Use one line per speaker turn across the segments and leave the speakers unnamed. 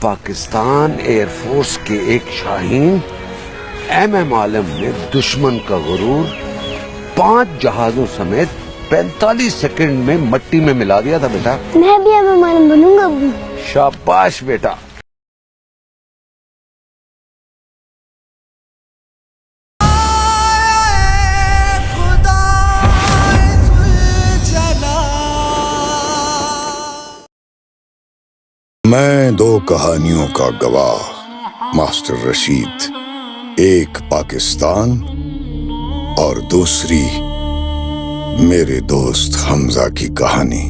Pakistan air force के एक Shaheen MM आलम ने दुश्मन का गुरूर 5 जहाजों समेत 45 सेकंड में मट्टी में मिला दिया था बेटा।
मैं भी MM आलम बनूंगा।
शाबाश बेटा।
मैं 2 कहानियों का गवाह मास्टर रशीद, एक पाकिस्तान और दूसरी मेरे दोस्त हमजा की कहानी।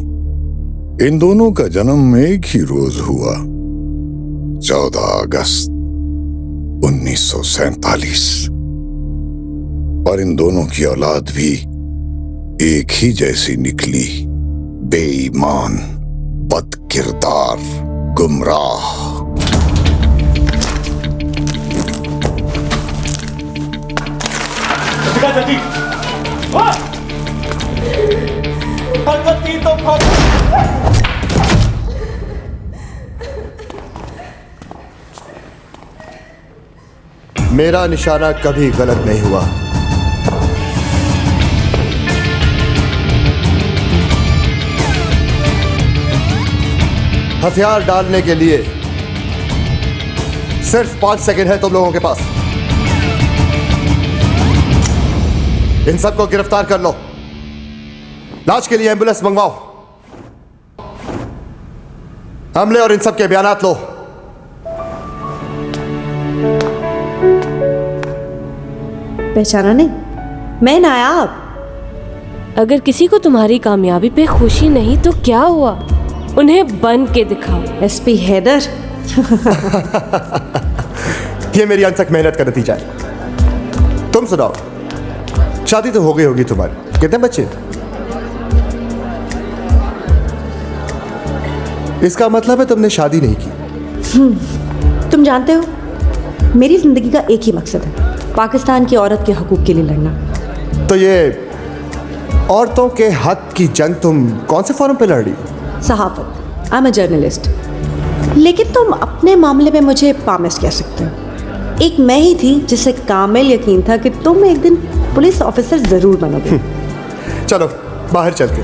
इन दोनों का जन्म एक ही रोज हुआ, 14 अगस्त 1947, और इन दोनों की औलाद भी एक ही जैसी निकली, बेईमान, बदकिरदार, गुमराह।
मेरा निशाना कभी गलत नहीं हुआ। हथियार डालने के लिए सिर्फ 5 सेकंड है तुम लोगों के पास। इन सबको गिरफ्तार कर लो, लाश के लिए एम्बुलेंस मंगवाओ, हमले और इन सब के बयानात लो।
पहचाना नहीं? मैं नायाब।
अगर किसी को तुम्हारी कामयाबी पे खुशी नहीं तो क्या हुआ, उन्हें बन के दिखाओ।
SP हैदर।
ये मेरी अनथक मेहनत का नतीजा है। तुम सुनाओ, शादी तो हो गई होगी तुम्हारी, कितने बच्चे? इसका मतलब है तुमने शादी नहीं की।
तुम जानते हो, मेरी जिंदगी का एक ही मकसद है, पाकिस्तान की औरत के हकूक के लिए लड़ना।
तो ये औरतों के हक की जंग तुम कौन से फोरम पे लड़ रही हो?
सहाफत। I am a journalist. लेकिन तुम अपने मामले में मुझे पामिस्ट कह सकते हो। एक मैं ही थी जिसे कामिल यकीन था कि तुम एक दिन पुलिस ऑफिसर जरूर बनोगे।
चलो बाहर चलते।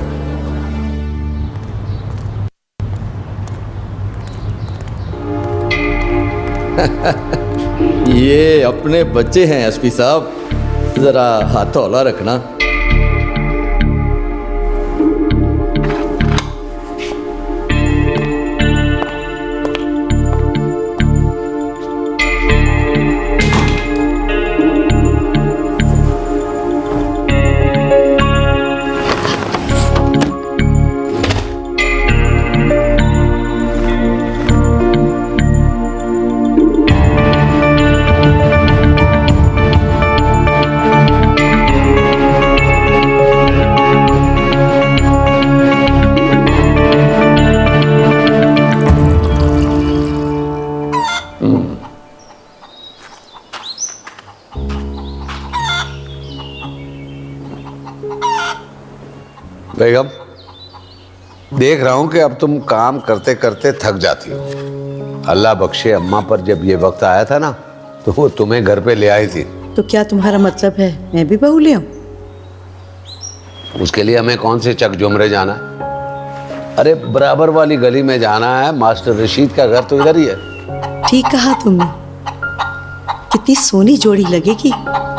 ये अपने बच्चे हैं SP साहब, जरा हाथ हौला रखना।
बेगम, देख रहा हूं कि अब तुम काम करते करते थक जाती हो। अल्लाह बख्शे, अम्मा पर जब ये वक्त आया था ना तो वो तुम्हें घर पे ले आई थी।
तो क्या तुम्हारा मतलब है मैं भी बहू ले आऊं?
उसके लिए हमें कौन से चक जुमरे जाना है? अरे बराबर वाली गली में जाना है, मास्टर रशीद का घर तो इधर ही है।
ठीक कहा तुमने, कितनी सोनी जोड़ी लगेगी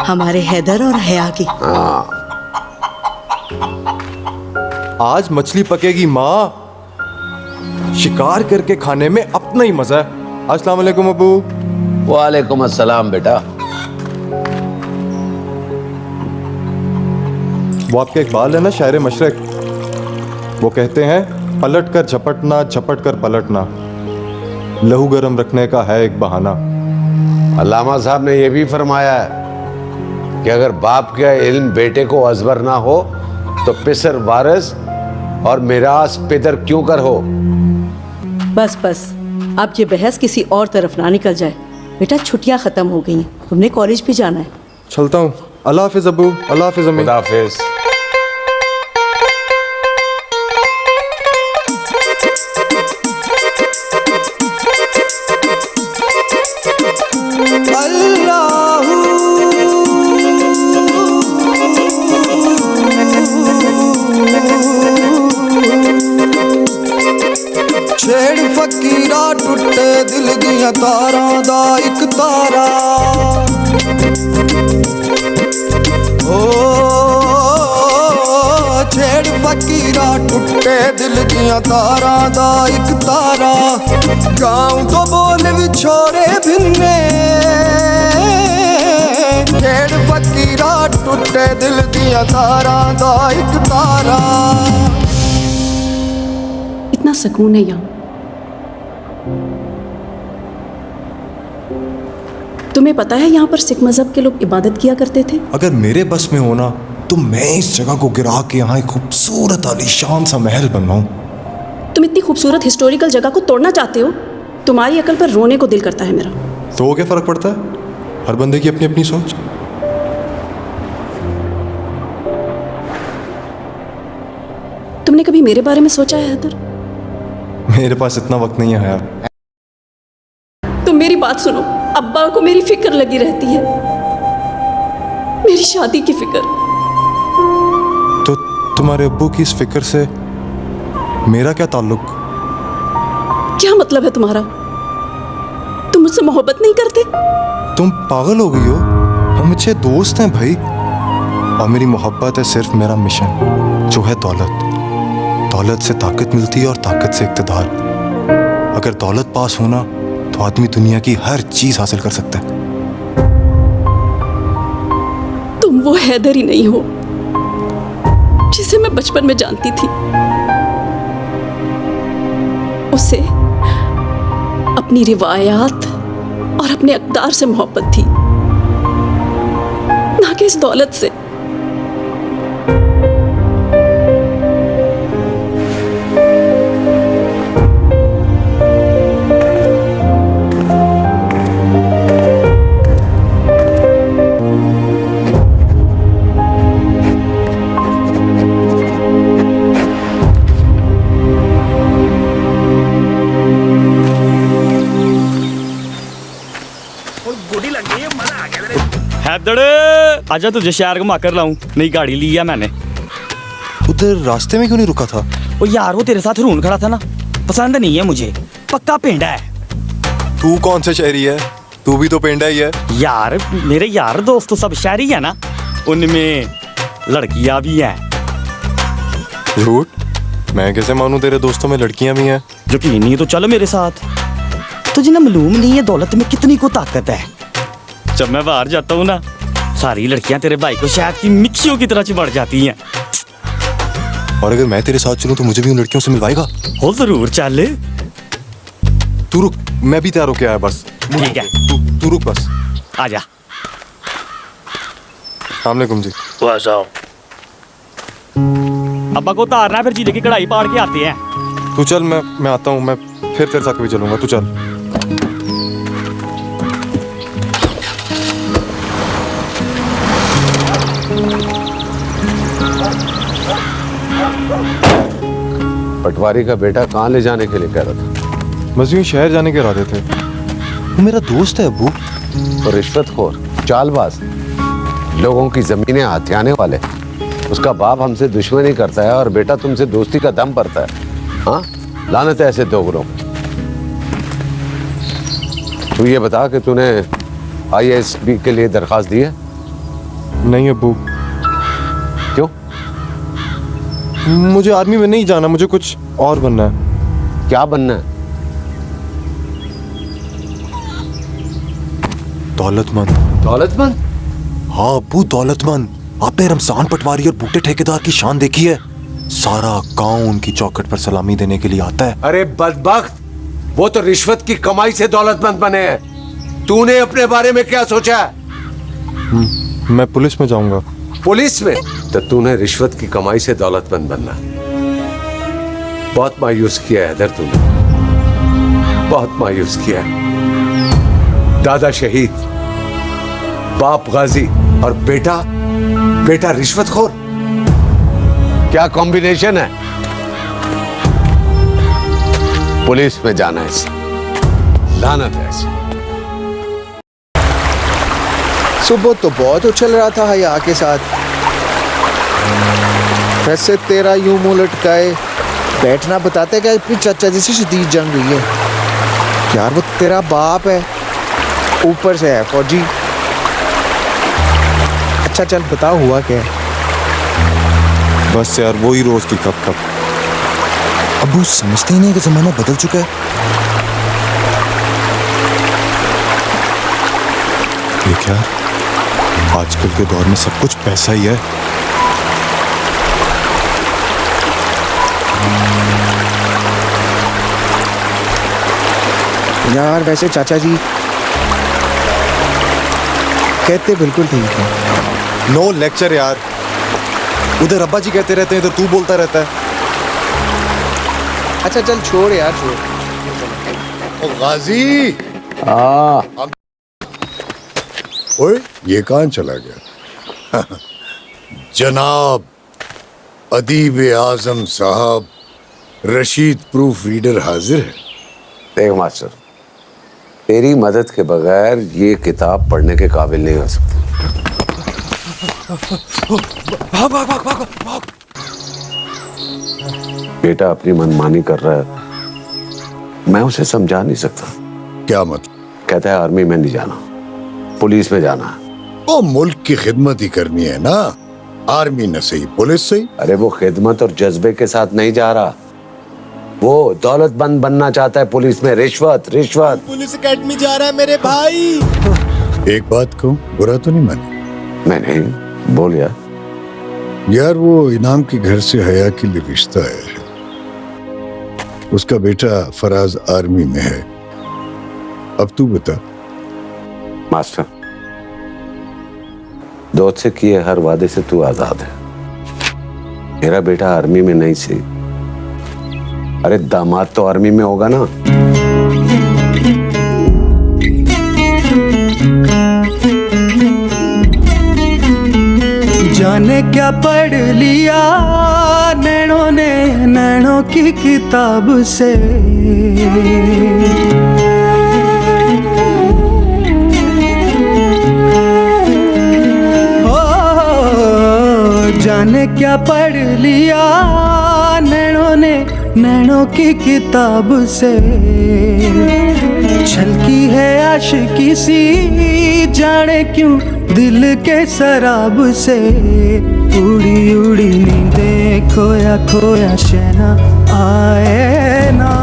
हमारे हैदर और हया की।
हाँ,
आज मछली पकेगी माँ, शिकार करके खाने में अपना ही मजा है। अस्सलाम वालेकुम अबू।
वालेकुम अस्सलाम बेटा।
वो आपके इकबाल है ना, शायर मशरक, वो कहते हैं पलट कर झपटना, झपट कर पलटना, लहू गरम रखने का है एक बहाना।
अल्लामा साहब ने यह भी फरमाया है कि अगर बाप का इल्म बेटे को अजबर ना हो तो पिसर वारिस और मिरास पिदर क्यों कर हो।
बस बस, अब ये बहस किसी और तरफ ना निकल जाए। बेटा छुट्टियां खत्म हो गई हैं, तुमने कॉलेज भी जाना है।
चलता हूँ। अल्लाह हाफिज अबू। अल्लाह हाफिज अम्मी।
खुदा हाफिज।
टुटे दिल दियां तारां दा इक तारा ओ छेड़ फकीरा टुटे दिल दियां तारां दा इक तारा गाँव तो बोल विछोरे भिन्ने छेड़ फकीरा टुटे दिल दियां तारां दा इक तारा।
इतना सुकून है यहाँ। तुम्हें पता है यहाँ पर सिख मजहब के लोग इबादत किया करते थे?
अगर मेरे बस में होना तो मैं इस जगह को गिरा के यहाँ एक खूबसूरत आलीशान सा महल बनवाऊं।
तुम इतनी खूबसूरत हिस्टोरिकल जगह को तोड़ना चाहते हो? तुम्हारी अकल पर रोने को दिल करता है मेरा।
तो वो क्या फर्क पड़ता है, हर बंदे की अपनी अपनी सोच।
तुमने कभी मेरे बारे में सोचा है हैदर?
मेरे पास इतना वक्त नहीं है यार।
तुम मेरी बात सुनो, अब्बा को मेरी फिक्र लगी रहती है, मेरी शादी की फिक्र।
तो तुम्हारे अब्बू की इस फिक्र से मेरा क्या ताल्लुक?
क्या मतलब है तुम्हारा? तुम मुझसे मोहब्बत नहीं करते?
तुम पागल हो गई हो? हम अच्छे दोस्त हैं भाई, और मेरी मोहब्बत है सिर्फ मेरा मिशन, जो है दौलत। दौलत से ताकत मिलती है और ताकत से इक़्तिदार। अगर दौलत पास होना तो आदमी दुनिया की हर चीज हासिल कर सकता है।
तुम वो हैदर ही नहीं हो जिसे मैं बचपन में जानती थी। उसे अपनी रिवायात और अपने अक़दार से मोहब्बत थी, ना कि इस दौलत से।
आजा तुझे शहर घुमा कर लाऊं, नई गाड़ी ली है मैंने।
उधर रास्ते में क्यों नहीं रुका था?
ओ यार वो तेरे साथ रून खड़ा था ना, पसंद नहीं है मुझे, पक्का पेंडा है।
तू कौन सा शहरी है? तू भी तो पेंडा ही है
यार। मेरे यार दोस्त तो सब शहरी है ना, उनमें लड़कियां भी हैं।
झूठ? मैं कैसे मानूं तेरे दोस्तों में लड़कियां भी हैं?
यकीन नहीं तो चलो मेरे साथ। तुझे ना मालूम नहीं है दौलत में कितनी को ताकत है। जब मैं बाहर जाता हूँ ना, सारी लड़कियां तेरे भाई को शहद की मिक्सियों की तरह चिपड़ जाती हैं।
और अगर मैं तेरे साथ चलूं तो मुझे भी उन लड़कियों से मिलवाएगा? हो
जरूर चल।
तू रुक, मैं भी तैयार होके आया बस।
ठीक है,
तू रुक बस।
आजा।
अस्सलामुअलैकुम जी।
वाह। अब्बा को उतारना, फिर जीले की कढ़ाई पाड़ के आते हैं।
तू चल, मैं आता हूँ। मैं फिर तेरे साथ कभी चलूंगा, तू चल।
पटवारी का बेटा कहाँ ले जाने के लिए कह रहा था?
बस यूं शहर जाने के इरादे थे। वो मेरा दोस्त है अब्बू।
तो रिश्वतखोर, चालबाज, लोगों की जमीनें हथियाने वाले। उसका बाप हमसे दुश्मनी करता है और बेटा तुमसे दोस्ती का दम भरता है। हाँ, लानत है ऐसे दोगलों। तू ये बता कि तूने IASB के लिए दरखास्त दी है?
नहीं अब्बू।
क्यों?
मुझे आर्मी में नहीं जाना, मुझे कुछ और बनना है।
क्या बनना है?
दौलतमंद।
दौलतमंद?
हाँ अब्बू, दौलतमंद। आपने रमजान पटवारी और बूटे ठेकेदार की शान देखी है? सारा गांव उनकी चौखट पर सलामी देने के लिए आता है।
अरे बदबख्त, वो तो रिश्वत की कमाई से दौलतमंद बने हैं। तूने अपने बारे में क्या सोचा है?
मैं पुलिस में जाऊंगा।
पुलिस में? तो तूने रिश्वत की कमाई से दौलतमंद बनना। बहुत मायूस किया है हैदर तूने, बहुत मायूस किया है। दादा शहीद, बाप गाजी और बेटा रिश्वतखोर। क्या कॉम्बिनेशन है? पुलिस में जाना है इसे, लानत है इसे।
सुबह तो बहुत उछल रहा था हया के साथ, वैसे तेरा यूं मुंह लटकाए बैठना बताते क्या इतनी चाचा जैसी शदीद जंग हुई है।
यार वो तेरा बाप है, ऊपर से है फौजी। अच्छा चल बता हुआ क्या है?
बस यार वही रोज की कप कप।
अब वो समझते ही नहीं कि जमाना बदल चुका है।
देख यार, आजकल के दौर में सब कुछ पैसा ही है।
यार वैसे चाचा जी कहते बिल्कुल ठीक है।
नो लेक्चर यार, उधर अब्बा जी कहते रहते हैं, इधर तू बोलता रहता है।
अच्छा चल छोड़ यार छोड़।
ओ गाजी,
हाँ
ओए ये कहाँ चला गया? जनाब अदीब आजम साहब, रशीद प्रूफ रीडर हाजिर है।
देख मास्टर, तेरी मदद के बगैर ये किताब पढ़ने के काबिल नहीं हो सकती।
भाग भाग भाग भाग भाग।
बेटा अपनी मनमानी कर रहा है, मैं उसे समझा नहीं सकता।
क्या मतलब?
कहता है आर्मी में नहीं जाना, पुलिस में जाना है।
वो मुल्क की खिदमत ही करनी है ना, आर्मी न सही पुलिस सही।
अरे वो खिदमत और जज्बे के साथ नहीं जा रहा, वो दौलतमंद बनना चाहता है। पुलिस में रिश्वत रिश्वत।
पुलिस एकेडमी जा रहा है मेरे भाई।
एक बात कहूँ, बुरा तो नहीं माने?
मैं नहीं, बोल यार।
यार वो इनाम के घर से हया के लिए रिश्ता है। उसका बेटा फराज आर्मी में है। अब तू बता।
मास्टर, दोस्त से किए हर वादे से तू आजाद है। मेरा बेटा आर्मी में नहीं सी, अरे दामाद तो आर्मी में होगा ना।
जाने क्या पढ़ लिया नैनों ने नैनों की किताब से, जाने क्या पढ़ लिया नैनों ने नैनों की किताब से। छलकी है आशिकी सी जाने क्यों दिल के शराब से। उड़ी उड़ी नींदें खोया खोया शहना आए ना,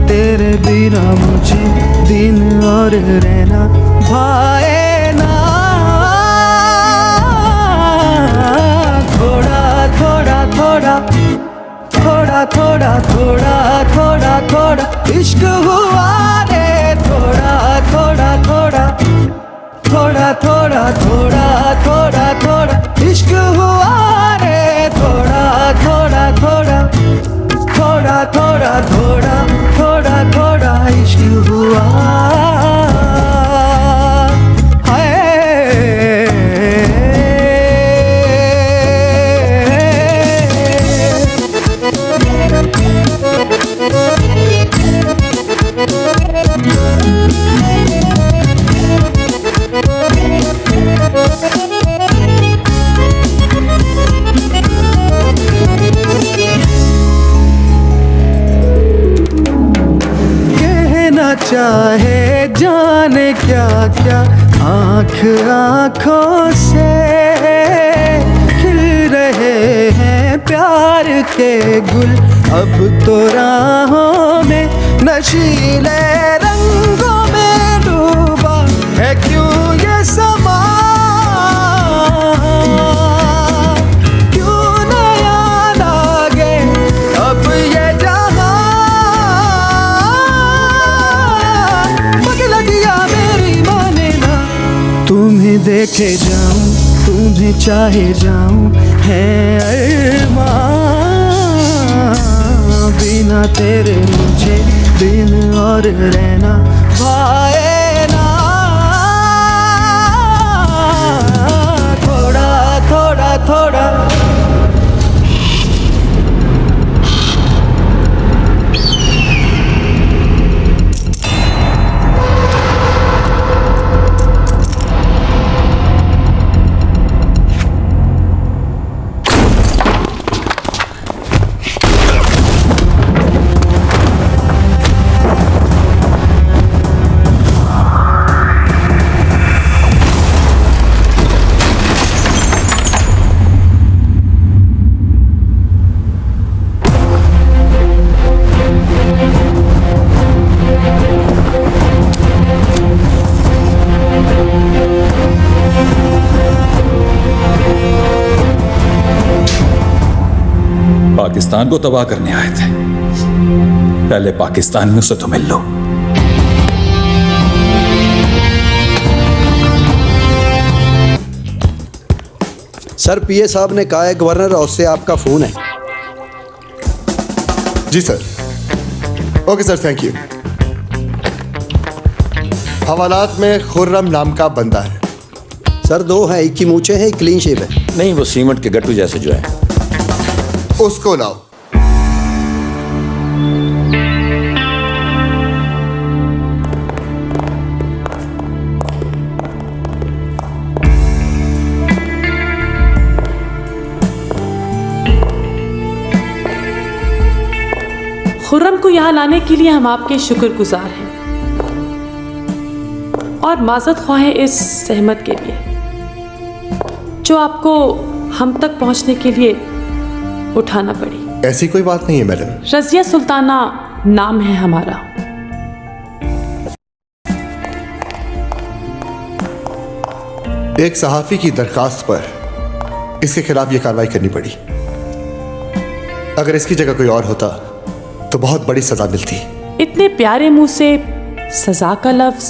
तेरे बिना मुझे दिन और रहना भाए ना। थोड़ा थोड़ा थोड़ा थोड़ा थोड़ा थोड़ा थोड़ा थोड़ा इश्क हुआ रे। थोड़ा थोड़ा थोड़ा थोड़ा थोड़ा थोड़ा थोड़ा थोड़ा इश्क हुआ रे। थोड़ा थोड़ा थोड़ा थोड़ा थोड़ा थोड़ा थोड़ा थोड़ा इश्क हुआ। चाहे जाने क्या क्या आँख आँखों से खिल रहे हैं प्यार के गुल। अब तो राहों में नशीले रंगों में डूबा है क्यों ये समा। क्यों नया लागे अब ये तुम्हें देखे जाऊं तुम्हें चाहे जाऊं है अरमां। बिना तेरे मुझे दिन और रहना भाए ना। थोड़ा थोड़ा थोड़ा
पाकिस्तान को तबाह करने आए थे। पहले पाकिस्तान में उसे तो मिल लो।
सर पीए साहब ने कहा है गवर्नर हाउस से आपका फोन है।
जी sir. Okay sir, thank you. हवालात में खुर्रम नाम का बंदा है।
सर 2 हैं, एक की मूछे हैं, एक क्लीन शेव है।
नहीं, वो सीमेंट के गट्टू जैसे जो है।
उसको लाओ।
खुर्रम को यहाँ लाने के लिए हम आपके शुक्रगुजार हैं और माजरत ख्वाह हैं इस सहमत के लिए जो आपको हम तक पहुंचने के लिए उठाना पड़ी।
ऐसी कोई बात नहीं है मैडम।
रज़िया सुल्ताना नाम है हमारा।
एक सहाफी की दरखास्त पर इसके खिलाफ यह कार्रवाई करनी पड़ी। अगर इसकी जगह कोई और होता तो बहुत बड़ी सजा मिलती।
इतने प्यारे मुंह से सजा का लफ्ज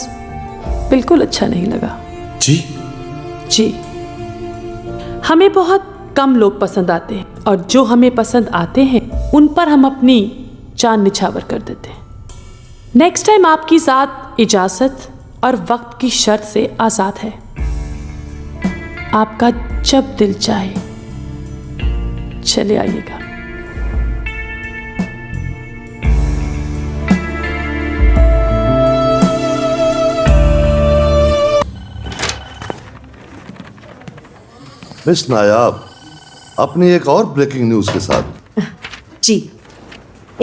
बिल्कुल अच्छा नहीं लगा।
जी
जी, हमें बहुत कम लोग पसंद आते हैं और जो हमें पसंद आते हैं उन पर हम अपनी जान निछावर कर देते हैं। नेक्स्ट टाइम आपकी ज़ात इजाज़त और वक्त की शर्त से आज़ाद है। आपका जब दिल चाहे चले आइएगा।
मिस नायाब, अपनी एक और ब्रेकिंग न्यूज के साथ।
जी,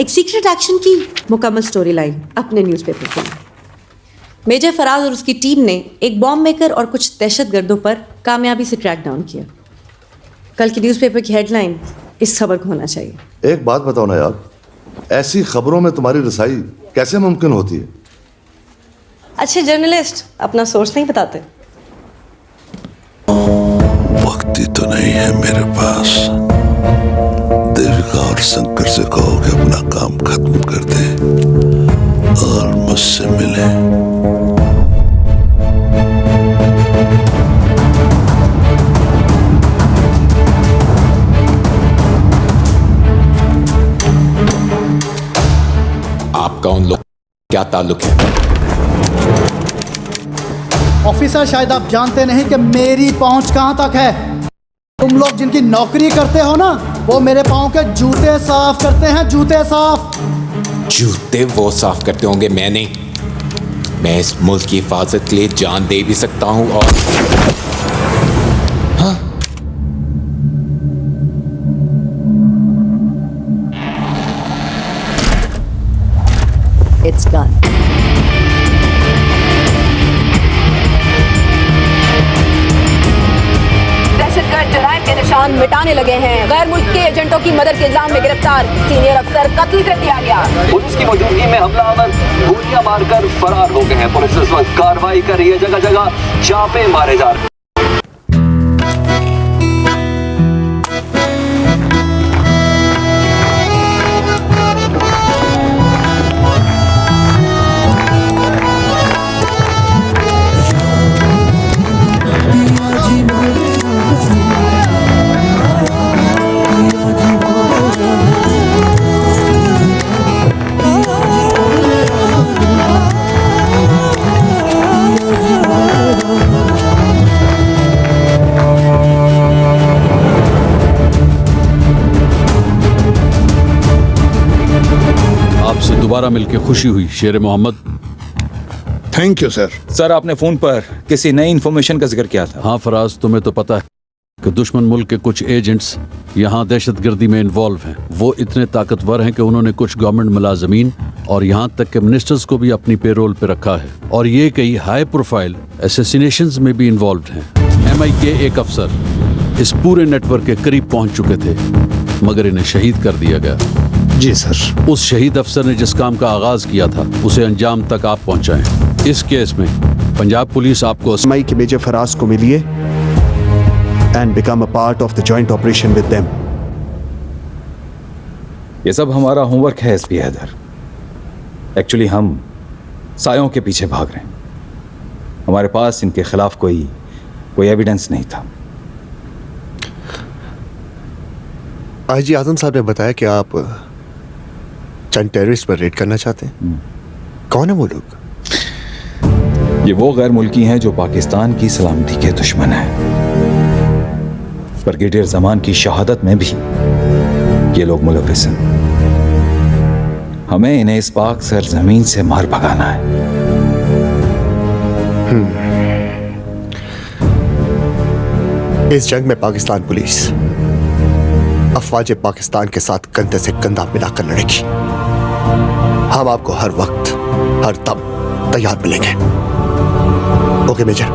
एक सीक्रेट एक्शन की मुकम्मल स्टोरी लाइन अपने न्यूज़पेपर के लिए। मेजर फराज और उसकी टीम ने एक बॉम्ब मेकर और कुछ दहशतगर्दों पर कामयाबी से क्रैक डाउन किया। कल की न्यूज़पेपर की हेडलाइन इस खबर को होना चाहिए।
एक बात बताओ नायाब, ऐसी खबरों में तुम्हारी रसाई कैसे मुमकिन होती है?
अच्छे जर्नलिस्ट अपना सोर्स नहीं बताते।
वक्त ही तो नहीं है मेरे पास। देविका और शंकर से कहो कि अपना काम खत्म कर दे और मुझसे मिले।
आपका उन लोग क्या ताल्लुक है?
ऑफिसर, शायद आप जानते नहीं कि मेरी पहुंच कहां तक है। तुम लोग जिनकी नौकरी करते हो ना, वो मेरे पाँव के जूते साफ करते हैं। जूते साफ।
जूते वो साफ करते होंगे, मैं नहीं। मैं इस मुल्क की हिफाजत के लिए जान दे भी सकता हूं। और हाँ,
इट्स डन।
दहशतगर्द जराइम के निशान मिटाने लगे हैं। गैर मुल्क के एजेंटों की मदद के इल्जाम में गिरफ्तार सीनियर अफसर कत्ल कर दिया गया।
पुलिस की मौजूदगी में हमलावर गोलियां मारकर फरार हो गए हैं। पुलिस इस वक्त कार्रवाई कर रही है, जगह जगह छापे मारे जा रहे हैं।
दोबारा मिलकर खुशी हुई Sher Mohammad.
Thank you sir.
Sir, आपने फोन पर किसी नई इंफॉर्मेशन का जिक्र किया था।
हाँ फराज, तुम्हें तो पता है कि दुश्मन मुल्क के कुछ एजेंट्स यहाँ दहशतगर्दी में इन्वॉल्व हैं। वो इतने ताकतवर हैं कि उन्होंने कुछ गवर्नमेंट मुलाजमीन और यहाँ तक के मिनिस्टर्स को भी अपनी पेरोल पे रखा है, और ये कई हाई प्रोफाइल असैसिनेशंस में भी इन्वॉल्व हैं। MI के एक अफसर इस पूरे नेटवर्क के करीब पहुंच चुके थे, मगर इन्हें शहीद कर दिया गया।
जी सर।
उस शहीद अफसर ने जिस काम का आगाज किया था उसे अंजाम तक आप पहुंचाएं। इस केस में पंजाब पुलिस आपको
MI के मेजर फराज को मिलिए and become a part of the joint operation with them. ये सब हमारा होमवर्क है एसपी हैदर। एक्चुअली हम सायों के पीछे भाग रहे हैं। हमारे पास इनके खिलाफ कोई एविडेंस नहीं था।
आईजी आजम साहब ने बताया कि आप चंद टेररिस्ट पर रेड करना चाहते हैं। कौन है वो लोग?
ये वो गैर मुल्की हैं जो पाकिस्तान की सलामती के दुश्मन हैं। ब्रिगेडियर जमान की शहादत में भी ये लोग मुलविस हैं। हमें इन्हें इस पाक सरजमीन से मार भगाना है।
इस जंग में पाकिस्तान पुलिस अफवाज पाकिस्तान के साथ कंधे से कंधा मिलाकर लड़ेगी। हम आपको हर वक्त हर दम तैयार मिलेंगे। Okay major.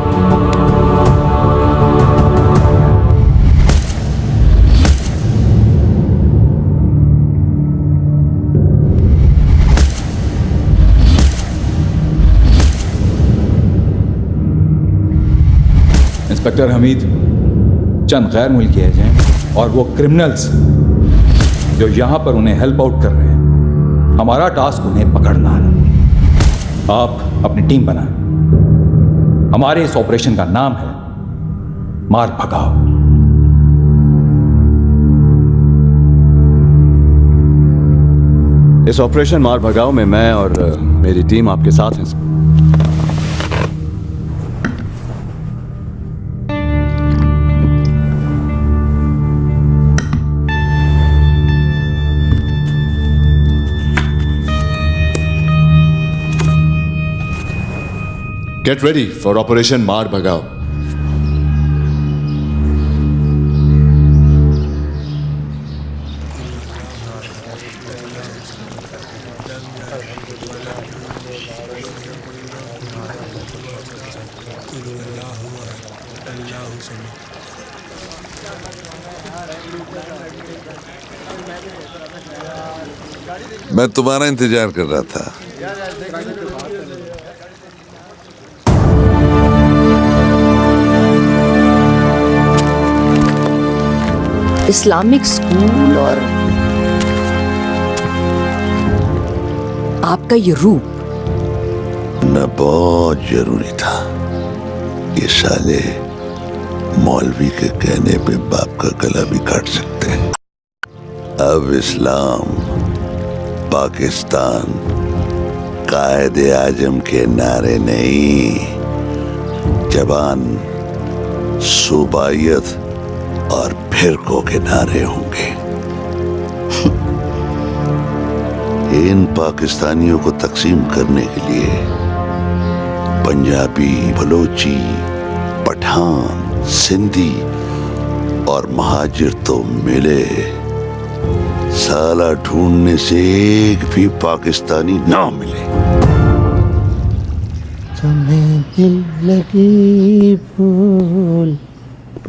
इंस्पेक्टर हमीद, चंद गैर मुल्की एजेंट और वो क्रिमिनल्स जो यहां पर उन्हें हेल्प आउट कर रहे हैं, हमारा टास्क उन्हें पकड़ना है। आप अपनी टीम बनाएं। हमारे इस ऑपरेशन का नाम है मार भगाओ।
इस ऑपरेशन मार भगाओ में मैं और मेरी टीम आपके साथ हैं।
Get ready for Operation Mar Bhagao.
मैं तुम्हारा इंतजार कर रहा था।
इस्लामिक स्कूल और आपका ये रूप
न बहुत जरूरी था। ये साले मौलवी के कहने पे बाप का गला भी काट सकते हैं। अब इस्लाम पाकिस्तान कायदे आजम के नारे नहीं, जबान सूबाइयत और फिरकों के नारे होंगे। इन पाकिस्तानियों को तकसीम करने के लिए पंजाबी, बलोची, पठान, सिंधी और महाजिर तो मिले, साला ढूंढने से एक भी पाकिस्तानी ना मिले।
तुम्हें दिल लगी फूल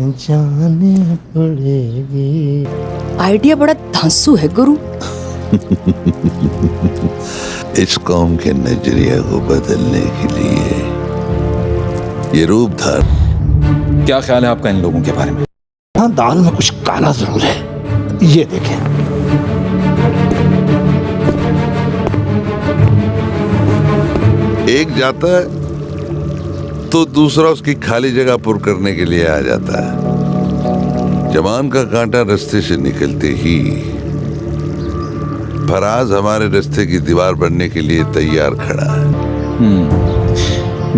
जाने पड़ेगी।
आइडिया बड़ा धांसू है गुरु।
इस कौम के नजरिया को बदलने के लिए ये रूप धार।
क्या ख्याल है आपका इन लोगों के बारे में?
हाँ, दाल में कुछ काला जरूर है। ये देखें।
एक जाता है तो दूसरा उसकी खाली जगह पुर करने के लिए आ जाता है। जमान का कांटा रास्ते से निकलते ही फराज हमारे रास्ते की दीवार बनने के लिए तैयार खड़ा है।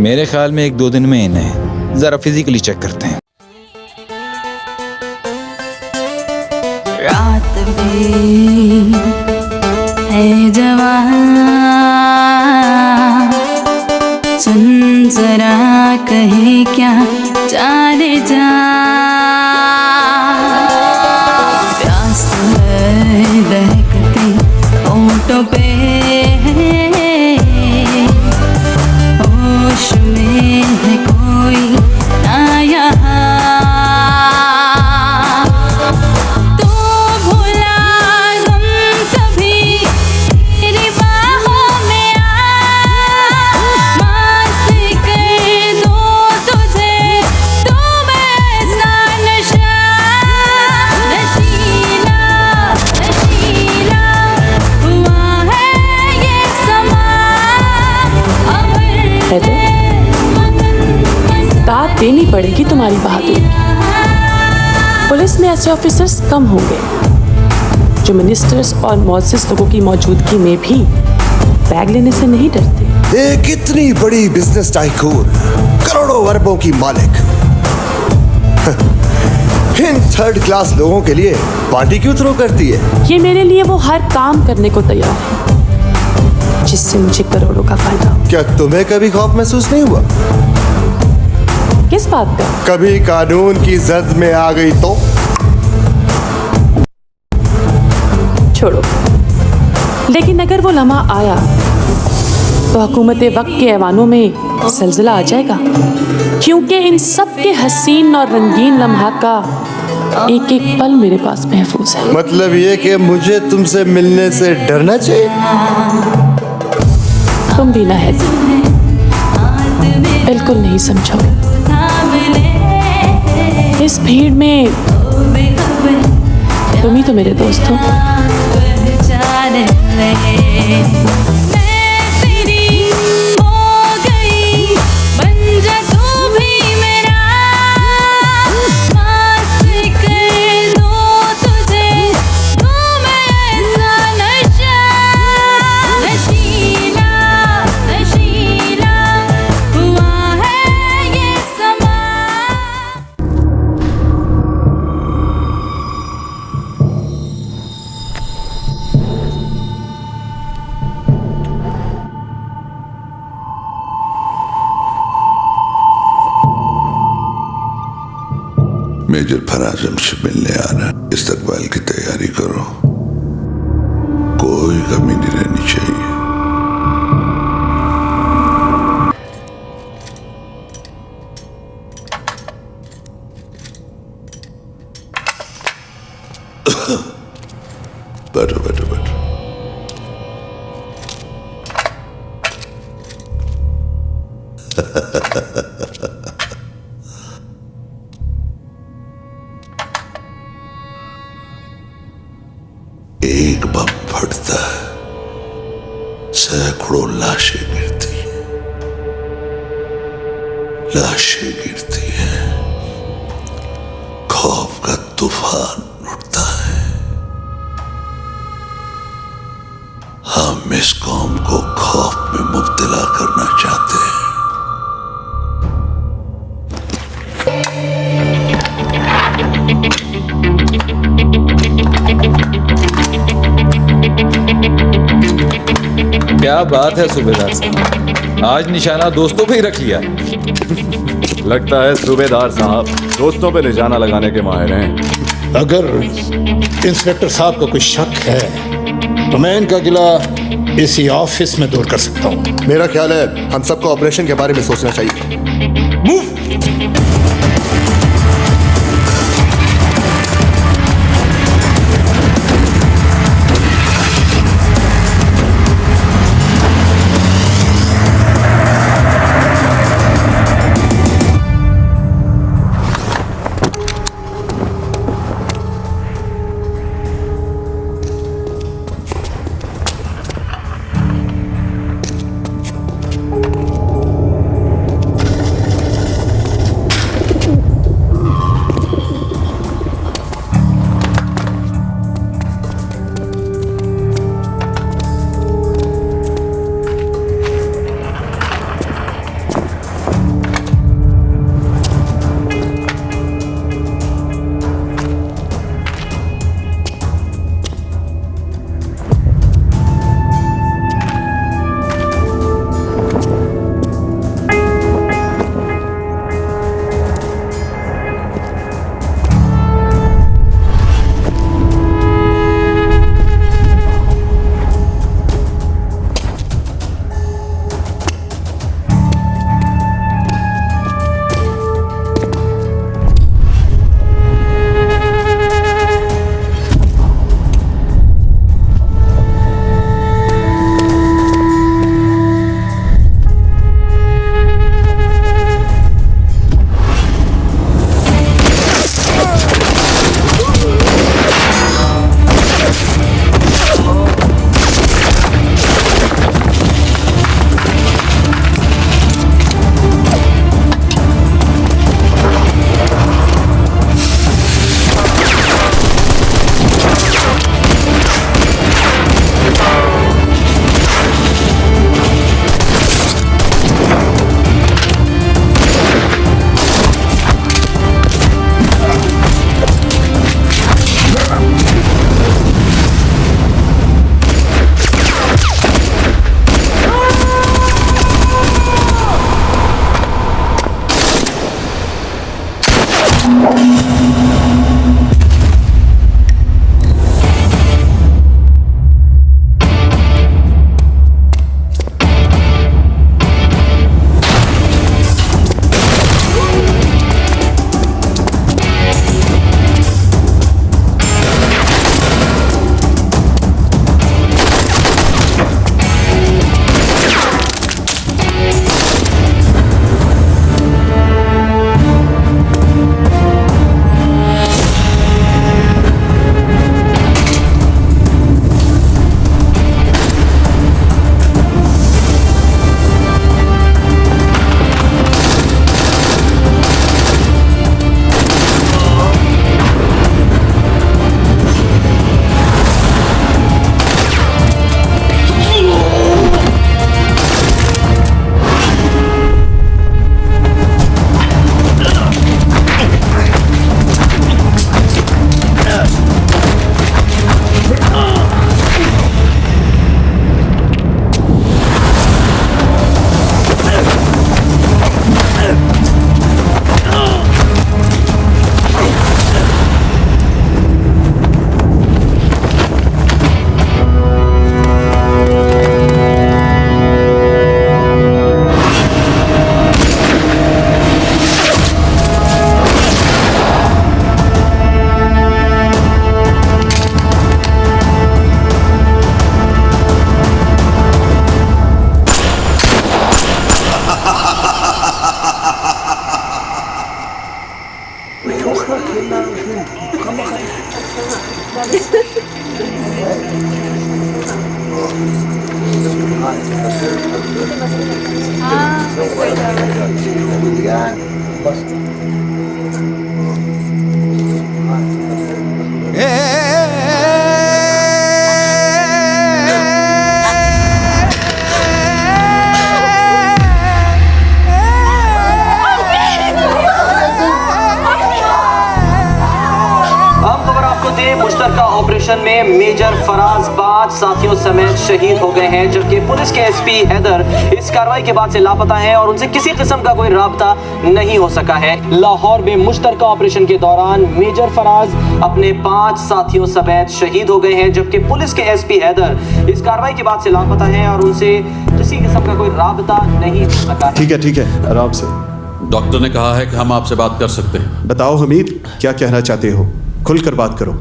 मेरे ख्याल में 1-2 दिन में इन्हें जरा फिजिकली चेक करते हैं।
रात भी है जवान, सुन जरा कहे क्या चाले जा। प्यास है दहकते होठों पे, होश में है कोई ना यहाँ। तू भुला गम सभी तेरी बाहों में आ, मास्ती कर दो तुझे
देनी पड़ेगी तुम्हारी बहादुरी की। पुलिस में ऐसे ऑफिसर्स कम होंगे जो मिनिस्टर्स और मौजूद लोगों की मौजूदगी में भी बैग लेने से नहीं डरते।
एक इतनी बड़ी बिजनेस टाइकून, करोड़ों अरबों की मालिक, इन थर्ड क्लास लोगों के लिए पार्टी क्यों थ्रो करती है?
ये मेरे लिए वो हर काम करने को तैयार है जिससे मुझे करोड़ों का फायदा हो।
क्या तुम्हें कभी खौफ महसूस नहीं हुआ?
किस बात का?
कभी कानून की जद में आ गई तो?
छोड़ो, लेकिन अगर वो लम्हा आया तो हुकूमत वक्त के ऐवानों में जलजला आ जाएगा, क्योंकि इन सब के हसीन और रंगीन लम्हा का एक एक पल मेरे पास महफूज है।
मतलब ये कि मुझे तुमसे मिलने से डरना चाहिए?
तुम भी ना है, बिल्कुल नहीं समझोगे। इस भीड़ में तुम ही तो मेरे दोस्त हो।
मेजर फराज हमसे मिलने आ रहा है। इस्तकबाल की तैयारी करो, कोई कमी नहीं रहनी चाहिए। बैठो बैठो बैठो। एक बम फटता है, सैकड़ों लाशें गिरती हैं, लाशें गिरती हैं, खौफ का तूफान उठता है। हम इस कौम को खौफ में मुब्तला करना चाहते हैं।
क्या बात है सूबेदार साहब, आज निशाना दोस्तों पे ही रख लिया।
लगता है सूबेदार साहब दोस्तों पे निशाना लगाने के माहिर हैं।
अगर इंस्पेक्टर साहब को कोई शक है तो मैं इनका गिला इसी ऑफिस में दूर कर सकता हूँ।
मेरा ख्याल है हम सबको ऑपरेशन के बारे में सोचना चाहिए। मूव!
ऑपरेशन में मेजर फराज 5 साथियों समेत शहीद हो गए हैं, जबकि पुलिस के एसपी हैदर इस कार्रवाई के बाद से लापता हैं और उनसे किसी किस्म का कोई राब्ता नहीं हो सका है। लाहौर में मुश्तरका ऑपरेशन के दौरान मेजर फराज अपने 5 साथियों समेत शहीद हो गए हैं, जबकि पुलिस के एसपी हैदर इस कार्रवाई के बाद से लापता हैं और उनसे किसी किस्म का कोई राब्ता नहीं हो सका है।
ठीक है, आराम से।
डॉक्टर ने कहा है कि हम आपसे बात कर सकते हैं।
बताओ हमीद, क्या कहना चाहते हो? खुलकर बात करो।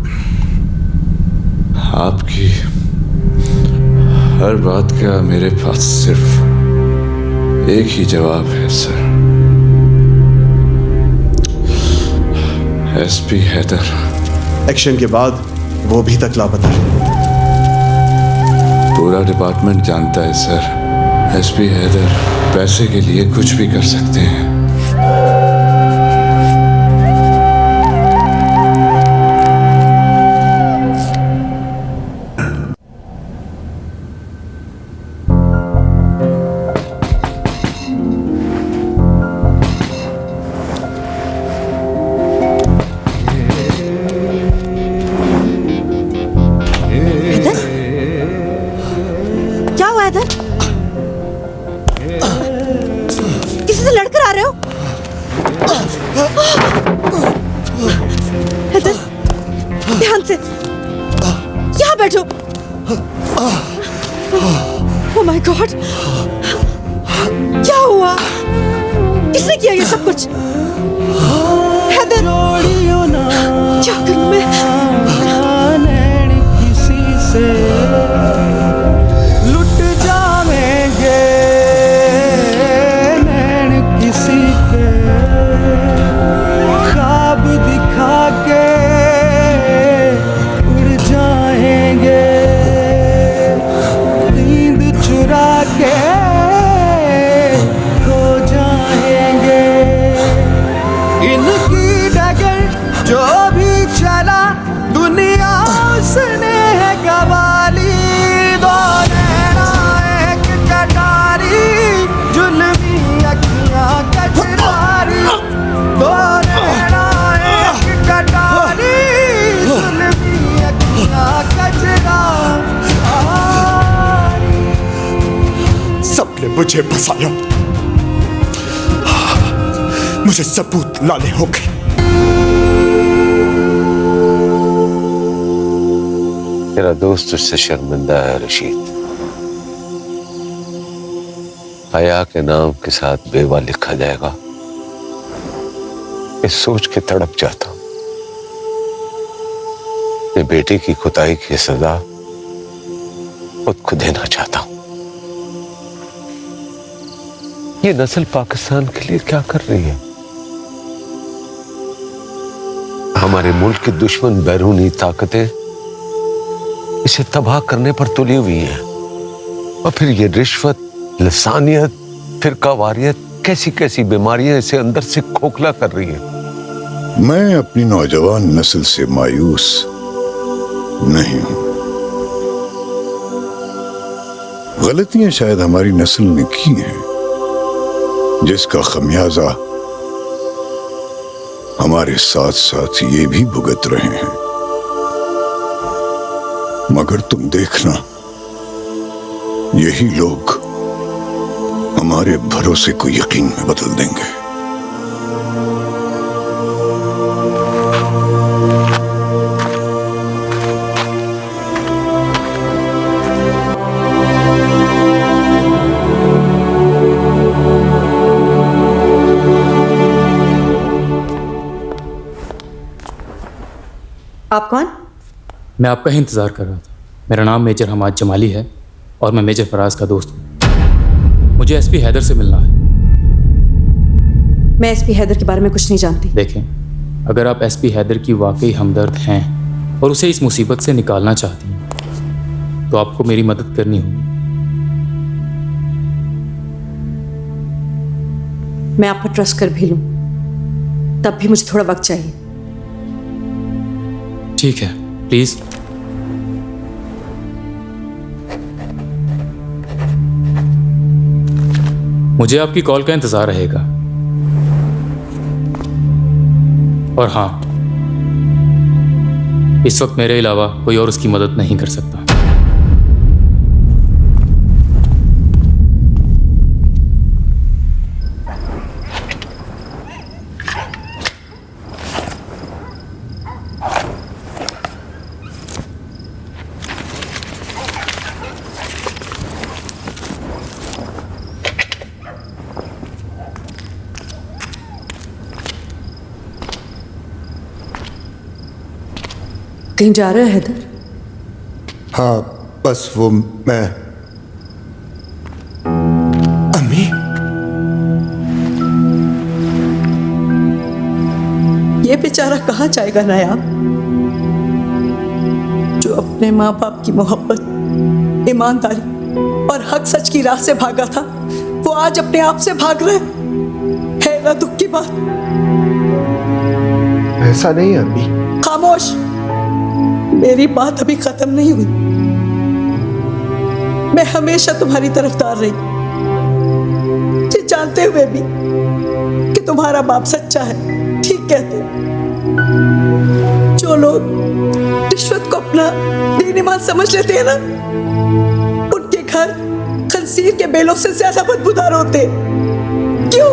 आपकी हर बात का मेरे पास सिर्फ एक ही जवाब है सर। एसपी हैदर
एक्शन के बाद वो अभी तक लापता है।
पूरा डिपार्टमेंट जानता है सर, एसपी हैदर पैसे के लिए कुछ भी कर सकते हैं।
क्या हुआ इधर? किसी से लड़कर आ रहे हो? इधर ध्यान से, यहाँ बैठो। ओह माय गॉड, क्या हुआ? किसने किया ये सब कुछ? हैदर, क्या करूं मैं?
किसी से लुट जावेंगे, नैन किसी के ख्वाब दिखा के उड़ जाएंगे, नींद चुरा के खो जाएंगे। इनकी डगर जो भी चला दुनिया उसने है गवाली, दो नैना एक कटारी, जुल्मी अखियां कजरारी, दो नैना एक कटारी, जुल्मी अखियां कजरारी।
सबने मुझे फंसाया, मुझे सबूत लाने होंगे।
मेरा दोस्त उससे शर्मिंदा है रशीद। हया के नाम के साथ बेवा लिखा जाएगा, इस सोच के तड़प जाता हूं। मैं बेटे की खुदाई की सजा खुद को देना चाहता हूं। ये नस्ल पाकिस्तान के लिए क्या कर रही है? हमारे मुल्क के दुश्मन बैरूनी ताकतें इसे तबाह करने पर तुली हुई हैं, और फिर ये रिश्वत, लसानियत, फिरकावारियत, कैसी कैसी बीमारियां इसे अंदर से खोखला कर रही हैं।
मैं अपनी नौजवान नस्ल से मायूस नहीं हूं। गलतियां शायद हमारी नस्ल ने की हैं, जिसका खमियाजा हमारे साथ साथ ये भी भुगत रहे हैं। मगर तुम देखना, यही लोग हमारे भरोसे को यकीन में बदल देंगे।
आप कौन?
मैं आपका ही इंतज़ार कर रहा था। मेरा नाम मेजर हमाद जमाली है और मैं मेजर फराज का दोस्त हूँ। मुझे एसपी हैदर से मिलना है।
मैं एसपी हैदर के बारे में कुछ नहीं जानती।
देखें, अगर आप एसपी हैदर की वाकई हमदर्द हैं और उसे इस मुसीबत से निकालना चाहती हैं तो आपको मेरी मदद करनी होगी।
मैं आप पर ट्रस्ट कर भी लूं, तब भी मुझे थोड़ा वक्त चाहिए।
ठीक है, प्लीज। मुझे आपकी कॉल का इंतजार रहेगा। और हाँ, इस वक्त मेरे अलावा कोई और उसकी मदद नहीं कर सकता।
कहीं जा रहे हो हैदर?
हाँ, बस वो मैं। अम्मी,
ये बेचारा कहाँ जाएगा नायाब, जो अपने माँ बाप की मोहब्बत, ईमानदारी और हक सच की राह से भागा था, वो आज अपने आप से भाग रहे है ना दुख की बात।
ऐसा नहीं है अम्मी।
खामोश, मेरी बात अभी खत्म नहीं हुई। मैं हमेशा तुम्हारी तरफदार रही, ये जानते हुए भी कि तुम्हारा बाप सच्चा है। ठीक कहते, जो लोग रिश्वत को अपना दीन ईमान समझ लेते हैं ना, उनके घर खंसीर के बेलों से ज्यादा बदबूदार होते। क्यों?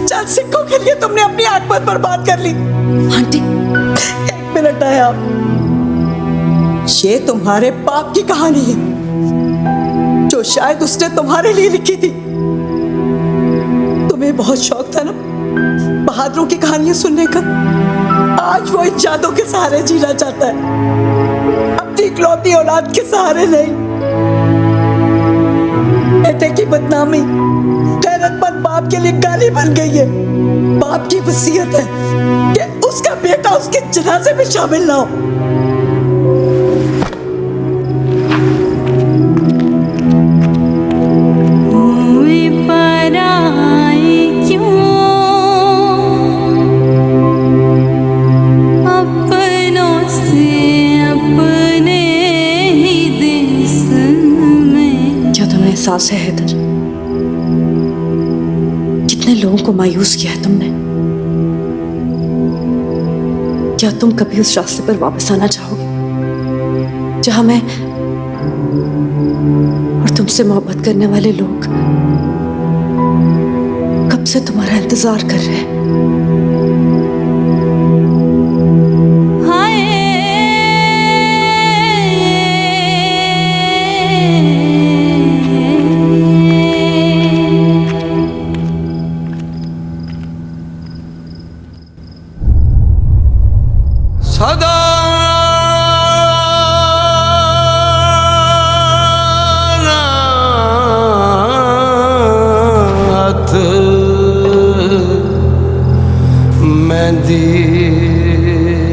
चंद सिक्कों के लिए तुमने अपनी आत्मा बर्बाद कर ली।
आंटी,
एक मिनट आए आप। ये तुम्हारे बाप की कहानी है, जो शायद उसने तुम्हारे लिए लिखी थी। तुम्हें बहुत शौक था ना बहादुरों की कहानियां सुनने का। आज वो इन यादों के सहारे जीना चाहता है, अपनी इकलौती औलाद के सहारे नहीं। बेटे की बदनामी गैरतमंद बाप के लिए गाली बन गई है। बाप की वसीयत है कि उसका बेटा उसके जनाजे में शामिल ना हो।
एहसास है हैदर, कितने लोगों को मायूस किया है तुमने। क्या तुम कभी उस रास्ते पर वापस आना चाहोगे जहां मैं और तुमसे मोहब्बत करने वाले लोग कब से तुम्हारा इंतजार कर रहे हैं?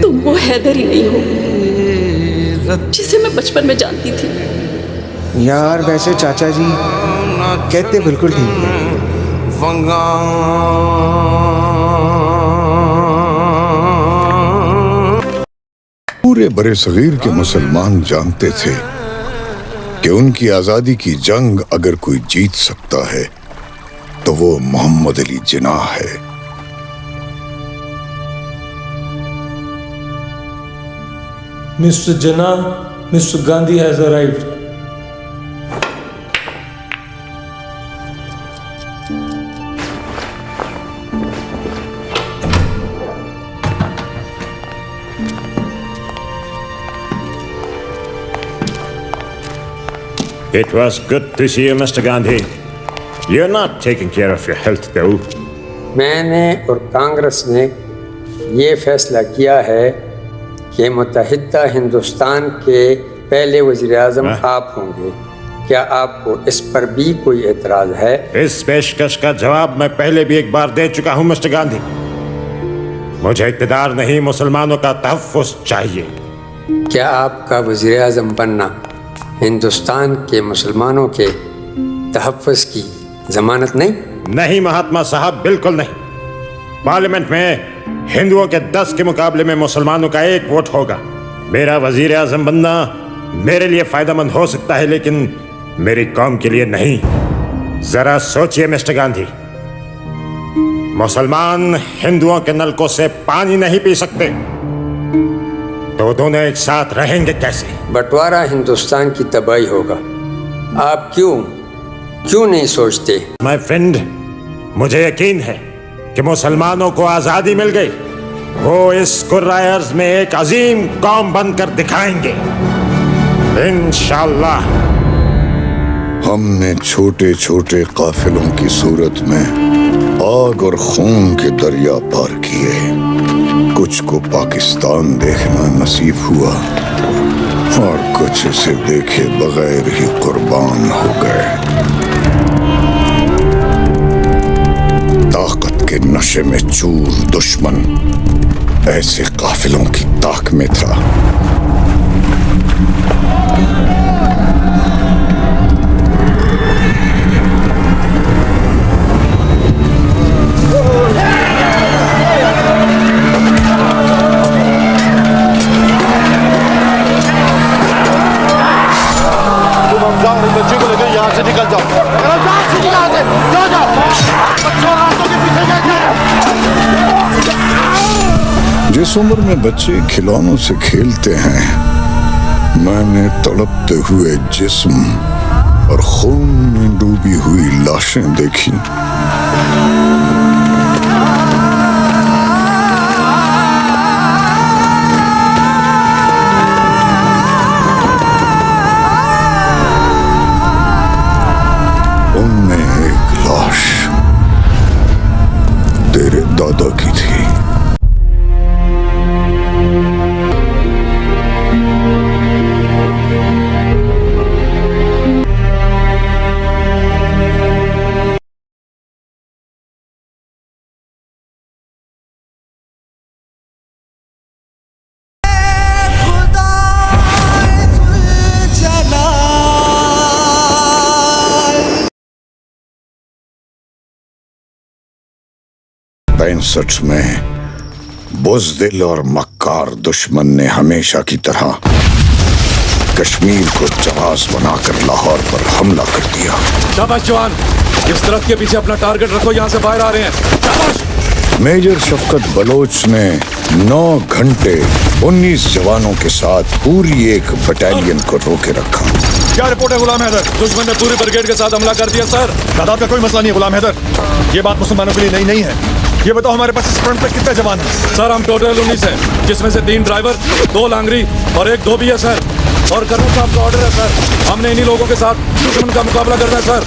तुम वो हैदर ही नहीं हो जिसे मैं बचपन में जानती थी।
यार वैसे चाचा जी कहते बिल्कुल ठीक है।
पूरे बरे सगीर के मुसलमान जानते थे कि उनकी आजादी की जंग अगर कोई जीत सकता है तो वो मोहम्मद अली जिन्नाह है।
Mr. Jinnah, Mr. Gandhi has arrived.
It was good to see you, Mr. Gandhi. You're not taking care of your health, though.
मैंने और कांग्रेस ने ये फैसला किया है कि मुत्तहिदा हिंदुस्तान के पहले वज़ीर-ए-आज़म आप होंगे। क्या आपको इस पर भी कोई एतराज़ है?
इस पेशकश का जवाब मैं पहले भी एक बार दे चुका हूं, मिस्टर गांधी। मुझे इक़्तिदार नहीं, मुसलमानों का तहफ़्फ़ुज़ चाहिए।
क्या आपका वज़ीर-ए-आज़म बनना हिंदुस्तान के मुसलमानों के तहफ़्फ़ुज़ की ज़मानत नहीं?
नहीं महात्मा साहब, बिल्कुल नहीं। पार्लियामेंट में हिंदुओं के 10 के मुकाबले में मुसलमानों का 1 वोट होगा। मेरा वजीर आजम बनना मेरे लिए फायदेमंद हो सकता है, लेकिन मेरी कौम के लिए नहीं। जरा सोचिए मिस्टर गांधी, मुसलमान हिंदुओं के नलकों से पानी नहीं पी सकते। तो दोनों एक साथ रहेंगे कैसे?
बंटवारा हिंदुस्तान की तबाही होगा। आप क्यों नहीं सोचते?
माय फ्रेंड, मुझे यकीन है कि मुसलमानों को आजादी मिल गई। वो इस कुर्राए अर्ज में एक अजीम कौम बनकर दिखाएंगे इंशाअल्लाह।
हमने छोटे छोटे काफिलों की सूरत में आग और खून के दरिया पार किए। कुछ को पाकिस्तान देखना नसीब हुआ और कुछ इसे देखे बगैर ही कुर्बान हो गए। ताकत के नशे में चूर दुश्मन ऐसे काफिलों की ताक में था।
बच्चे को लेकर यहाँ से निकल जाओ। जाओ जाओ, बच्चों रास्तों के पीछे
जिस उम्र में बच्चे खिलौनों से खेलते हैं, मैंने तड़पते हुए जिस्म और खून में डूबी हुई लाशें देखी। उनमें एक लाश तेरे दादा की थी। पैंसठ में बुज़दिल और मक्कार दुश्मन ने हमेशा की तरह कश्मीर को जहाज बनाकर लाहौर पर हमला कर दिया।
शाबाश जवान, इस तरफ के पीछे अपना टारगेट रखो, यहाँ से बाहर आ रहे हैं। शाबाश।
मेजर शफकत बलोच ने 9 घंटे 19 जवानों के साथ पूरी एक बटालियन को रोके रखा।
क्या रिपोर्ट है गुलाम हैदर? दुश्मन ने पूरी ब्रिगेड के साथ हमला कर दिया सर।
तादाद का कोई मसला नहीं है गुलाम हैदर, ये बात मुसलमानों के लिए नई नहीं है। ये बताओ हमारे पास इस फ्रंट पे कितने जवान हैं?
सर हम टोटल 19 हैं, जिसमें से 3 ड्राइवर, 2 लांगरी और 1 धोबी है सर। और कर्नल साहब का ऑर्डर है सर, हमने इन्हीं लोगों के साथ दुश्मन का मुकाबला करना है सर।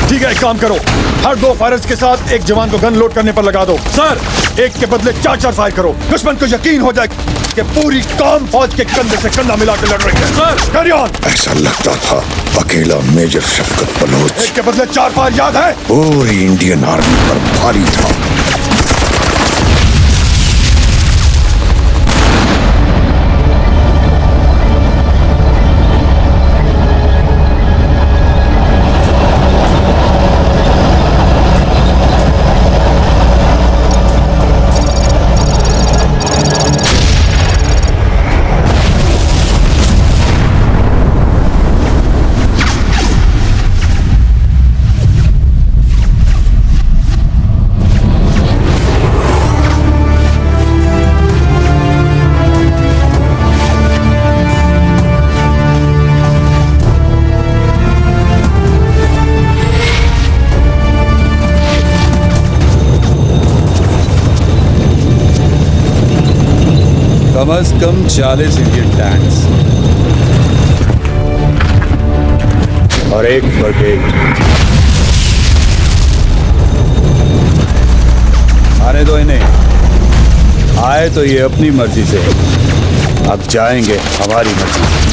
ठीक है, एक काम करो, हर 2 फायर्स के साथ एक जवान को गन लोड करने पर लगा दो
सर।
एक के बदले 4-4 फायर करो। दुश्मन को यकीन हो जाए कि पूरी कौम फौज के कंधे से कंधा मिलाकर लड़ रही है।
Sir
carry on.
ऐसा लगता था अकेला मेजर शफकत बलोच
एक के बदले 4 फायर याद है?
पूरी इंडियन आर्मी पर भारी था।
कम से कम 40 इंडियन टैंक्स
और 1 ब्रिगेड।
आने दो इन्हें, आए तो ये अपनी मर्जी से, अब जाएंगे हमारी मर्जी से।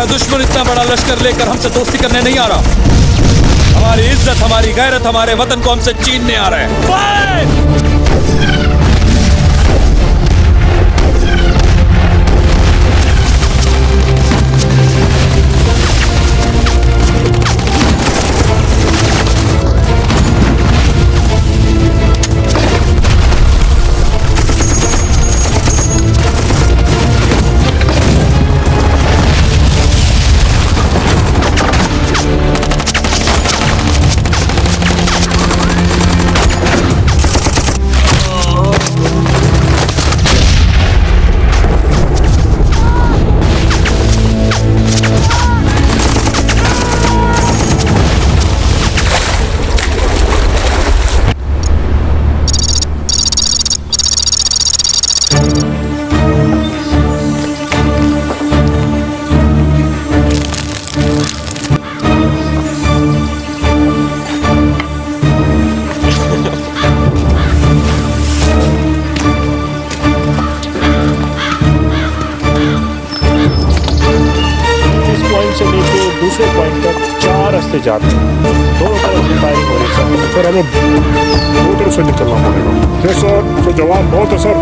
दुश्मन इतना बड़ा लश्कर लेकर हमसे दोस्ती करने नहीं आ रहा। हमारी इज्जत, हमारी गैरत, हमारे वतन को हमसे छीनने आ रहा है।
4 रास्ते जाते हैं, दोनों तरफ से फायरिंग हो रही है, फिर हमें दो तरफ से निकलना पड़ेगा। सर जवाब बहुत है sir.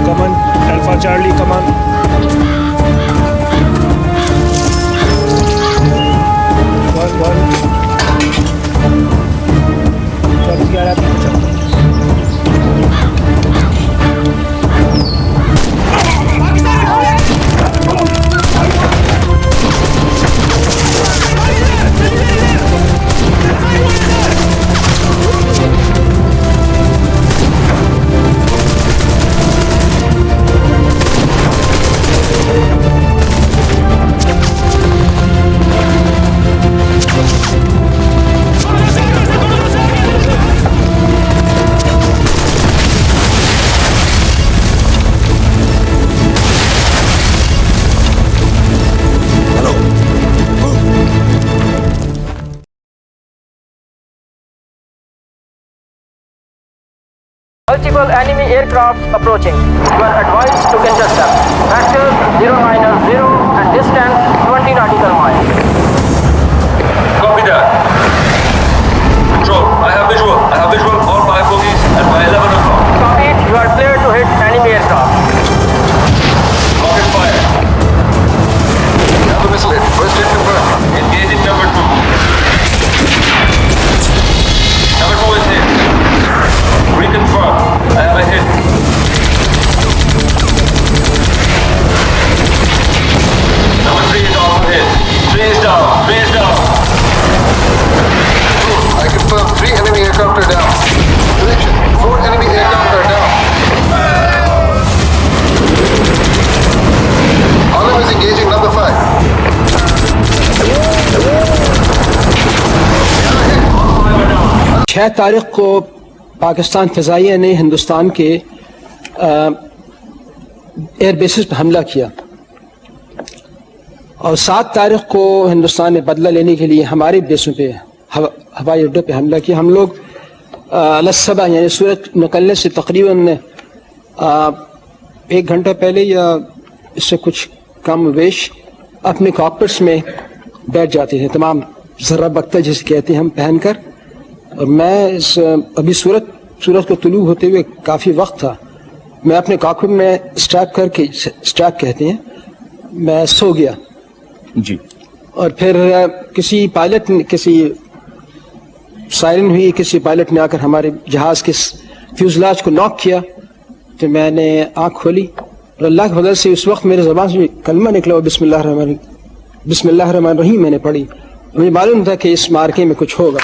Come on alpha Charlie come on.
Multiple enemy aircraft approaching. You are advised to intercept. Vectors 0-0 and distance 20 nautical miles.
Copy that. Control, I have visual. I have visual all 5 bogies and by 11 o'clock.
Copied. You are clear to hit enemy aircraft.
Rocket fire. Have the missile hit. First hit confirmed. Engage in number 2. Number 2 is hit. Reconfirm. I have a hit. Number 3 is also hit. 3 is down. 3 is down.
I confirm 3 enemy aircraft are down. Prediction, 4 enemy aircraft are down. Olive is engaging number 5.
6 तारीख को पाकिस्तान फ़िज़ाइया ने हिंदुस्तान के air bases पर हमला किया और 7 तारीख को हिंदुस्तान ने बदला लेने के लिए हमारे बेसों पे हवाई अड्डों पे हमला किया। हम लोग अलसबा यानी सूरज निकलने से तकरीबन 1 घंटा पहले या इससे कुछ कम वेश अपने कॉकपिट्स में बैठ जाते थे, तमाम ज़र्रा बख्ता जिसे कहते हैं हम पहनकर। और मैं अभी सूरज को तुलू होते हुए काफ़ी वक्त था, मैं अपने कॉकपिट में स्ट्रैप कहते हैं, मैं सो गया
जी।
और फिर किसी पायलट ने सायरन हुई, किसी पायलट ने आकर हमारे जहाज़ के फ्यूजलाज को नॉक किया, तो मैंने आँख खोली और अल्लाह के फजल से उस वक्त मेरे ज़बान से कलमा निकला और बिस्मिल्लाहिर्रहमानिर्रहीम मैंने पढ़ी। मुझे मालूम था कि इस मार्के में कुछ होगा।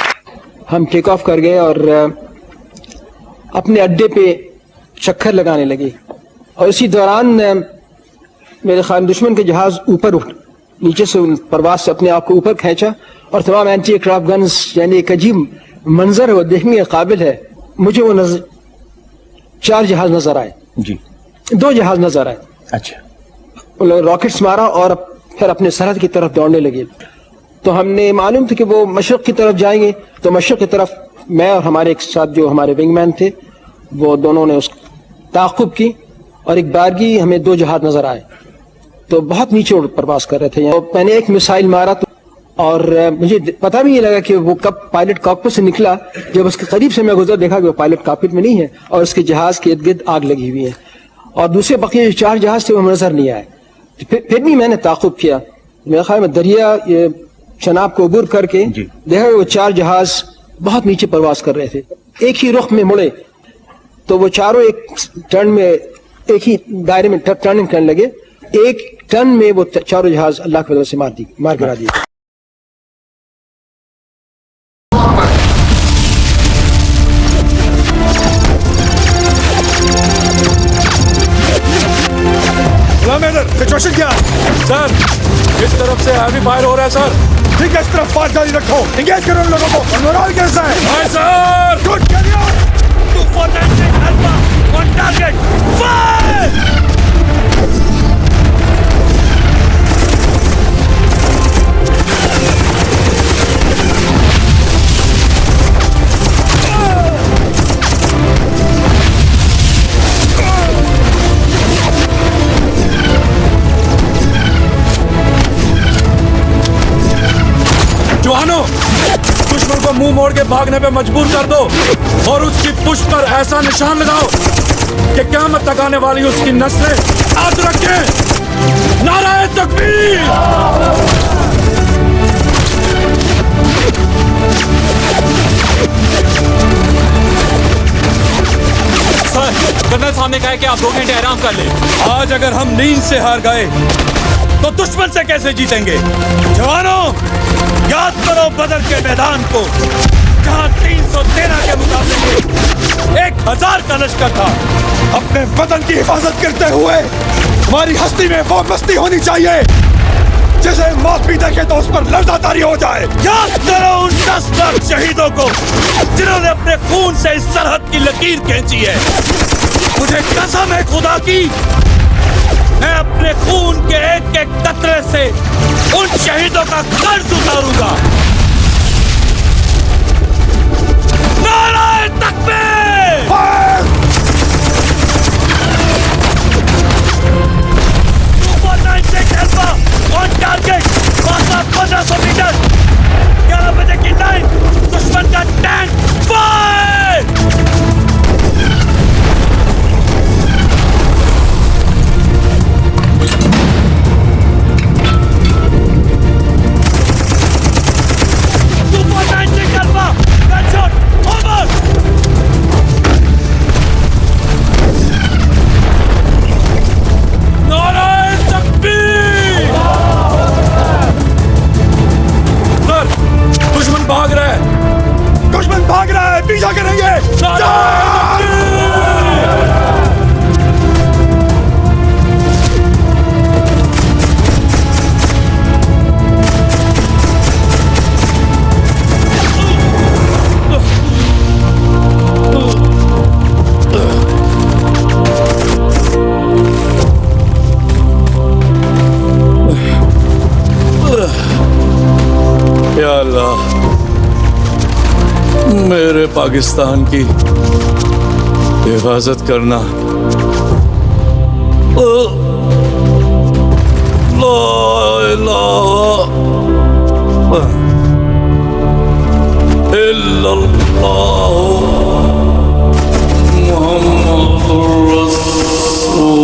हम टेक ऑफ कर गए और अपने अड्डे पे चक्कर लगाने लगे और इसी दौरान मेरे ख्याल दुश्मन के जहाज़ ऊपर नीचे से परवाज से अपने आप को ऊपर खींचा और तमाम एंटी एयरक्राफ्ट गन्स, यानी एक अजीब मंजर है, वो देखने के काबिल है। मुझे वो 4 जहाज नजर आए
जी,
2 जहाज नजर आए।
अच्छा।
रॉकेट्स मारा और फिर अपने सरहद की तरफ दौड़ने लगे। तो हमने मालूम था कि वो मशरक़ की तरफ जाएंगे, तो मशरक़ की तरफ मैं और हमारे एक साथ जो हमारे विंगमैन थे वो दोनों ने उस ताक़ुब की और एक बारगी हमें 2 जहाज नजर आए, तो बहुत नीचे प्रवास कर रहे थे। तो मैंने एक मिसाइल मारा तो और मुझे पता भी नहीं लगा कि वो कब पायलट कॉकपिट से निकला। जब उसके करीब से मैं गुजरा देखा कि वो पायलट कॉकपिट में नहीं है और उसके जहाज के इर्द गिर्द आग लगी हुई है और दूसरे बकिया 4 जहाज थे वो नजर नहीं आए। फिर भी मैंने ताक़ुब किया, मेरे ख्याल में दरिया शनाब को अबूर करके देखा वो 4 जहाज बहुत नीचे प्रवास कर रहे थे, एक ही रुख में मुड़े, तो वो चारों एक टर्न में एक ही दायरे में टर्निंग करने लगे। एक टर्न में वो 4 जहाज अल्लाह की वजह से मार गिरा दिए।
सिचुएशन क्या
सर? इस तरफ से हैवी फायर हो रहा है सर।
ठीक है, इस तरफ फायर जारी रखो, एंगेज करो उन लोगों को। मोरल कैसा है?
Hi sir,
good carry on two four that alpha on target fire.
मुंह मोड़ के भागने पे मजबूर कर दो और उसकी पुष्ट पर ऐसा निशान लगाओ कि क़यामत तक आने वाली उसकी नस्लें याद रखें। नाराए तकबीर।
कर्नल साहब ने कहा है कि आप 2 घंटे आराम कर लें।
आज अगर हम नींद से हार गए तो दुश्मन से कैसे जीतेंगे? जवानों, याद करो बदर के मैदान को, जहां 313 के मुकाबले में 1000 का लश्कर था। अपने वतन की हिफाजत करते हुए हमारी हस्ती में वो मस्ती होनी चाहिए जैसे मौत भी देखे तो उस पर लर्ज़ातारी हो जाए। याद करो उन 10 लाख शहीदों को जिन्होंने अपने खून से इस सरहद की लकीर खींची है। मुझे कसम है खुदा की, मैं अपने खून के एक एक कतरे से उन शहीदों का कर्ज उतारूंगा। नाराए तकबीर। ऑन टारगेट 1500 मीटर 11 बजे की टाइम। दुश्मन का टैंक फायर। सुपर 90 करवा गनशॉट ओवर। नाराए तकबीर। दुश्मन भाग रहा है, दुश्मन भाग रहा है, पीछा करेंगे। या अल्लाह, मेरे पाकिस्तान की हिफाजत करना। ला इलाहा इल्लल्लाह मुहम्मदुर रसूलुल्लाह।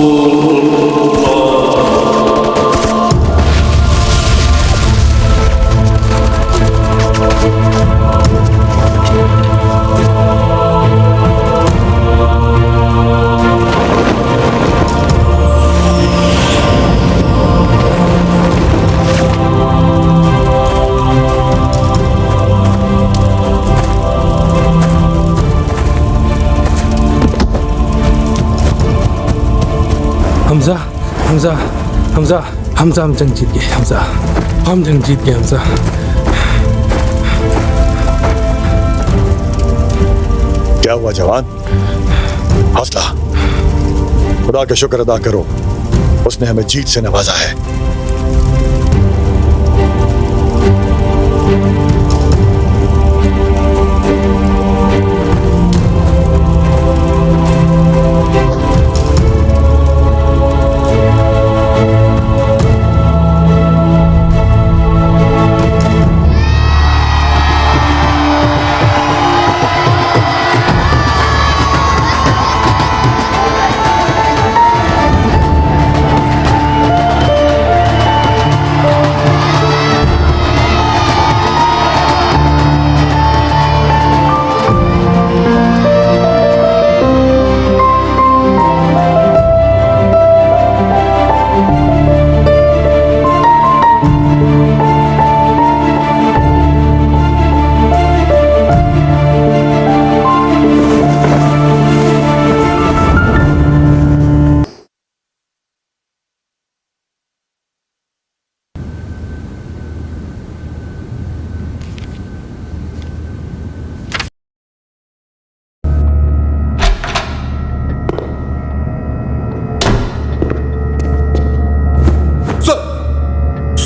हमजा हमजा हमजा हमजा, हम जंग जीत गए हमजा, हम जंग जीत गए हमजा। क्या हुआ जवान? हौसला, खुदा का शुक्र अदा करो, उसने हमें जीत से नवाजा है।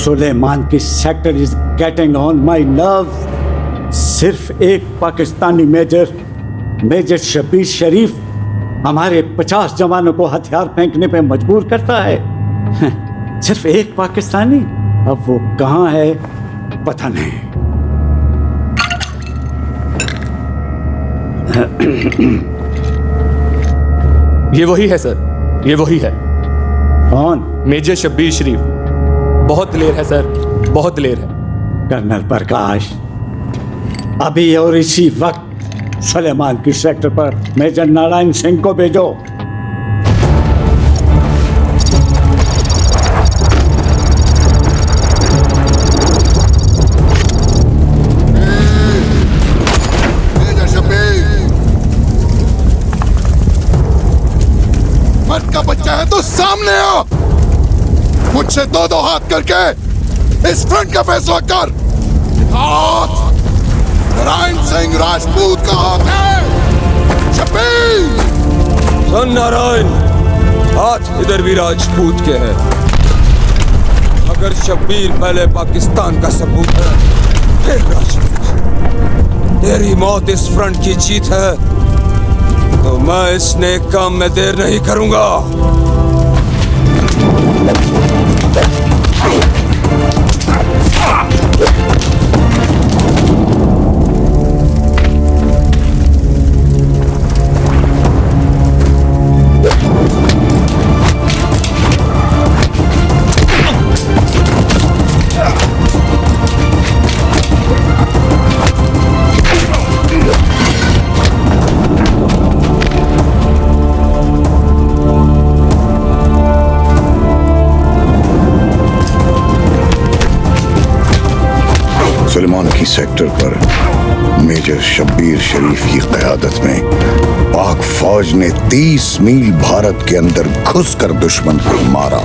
सुलेमान की sector is getting on my nerve. सिर्फ एक पाकिस्तानी मेजर शब्बीर शरीफ हमारे 50 जवानों को हथियार फेंकने पे मजबूर करता है। सिर्फ एक पाकिस्तानी, अब वो कहाँ है पता नहीं।
ये वही है सर, ये वही है।
कौन?
मेजर शब्बीर शरीफ। बहुत दिलेर है सर, बहुत दिलेर है।
कर्नल प्रकाश, अभी और इसी वक्त सलेमान की सेक्टर पर मेजर नारायण सिंह को भेजो।
मर्द का बच्चा है तो सामने आ, मुझसे दो दो हाथ करके इस फ्रंट का फैसला कर। हाथ नारायण सिंह राजपूत का हाथ है। शब्बीर
सन नारायण, हाथ इधर भी राजपूत के हैं। अगर शब्बीर पहले पाकिस्तान का सबूत है, फिर राजपूत। तेरी मौत इस फ्रंट की जीत है, तो मैं इस नेक काम में देर नहीं करूंगा।
सलेमान की सेक्टर पर मेजर शब्बीर शरीफ की क़यादत में पाक फौज ने 30 मील भारत के अंदर घुसकर दुश्मन को मारा।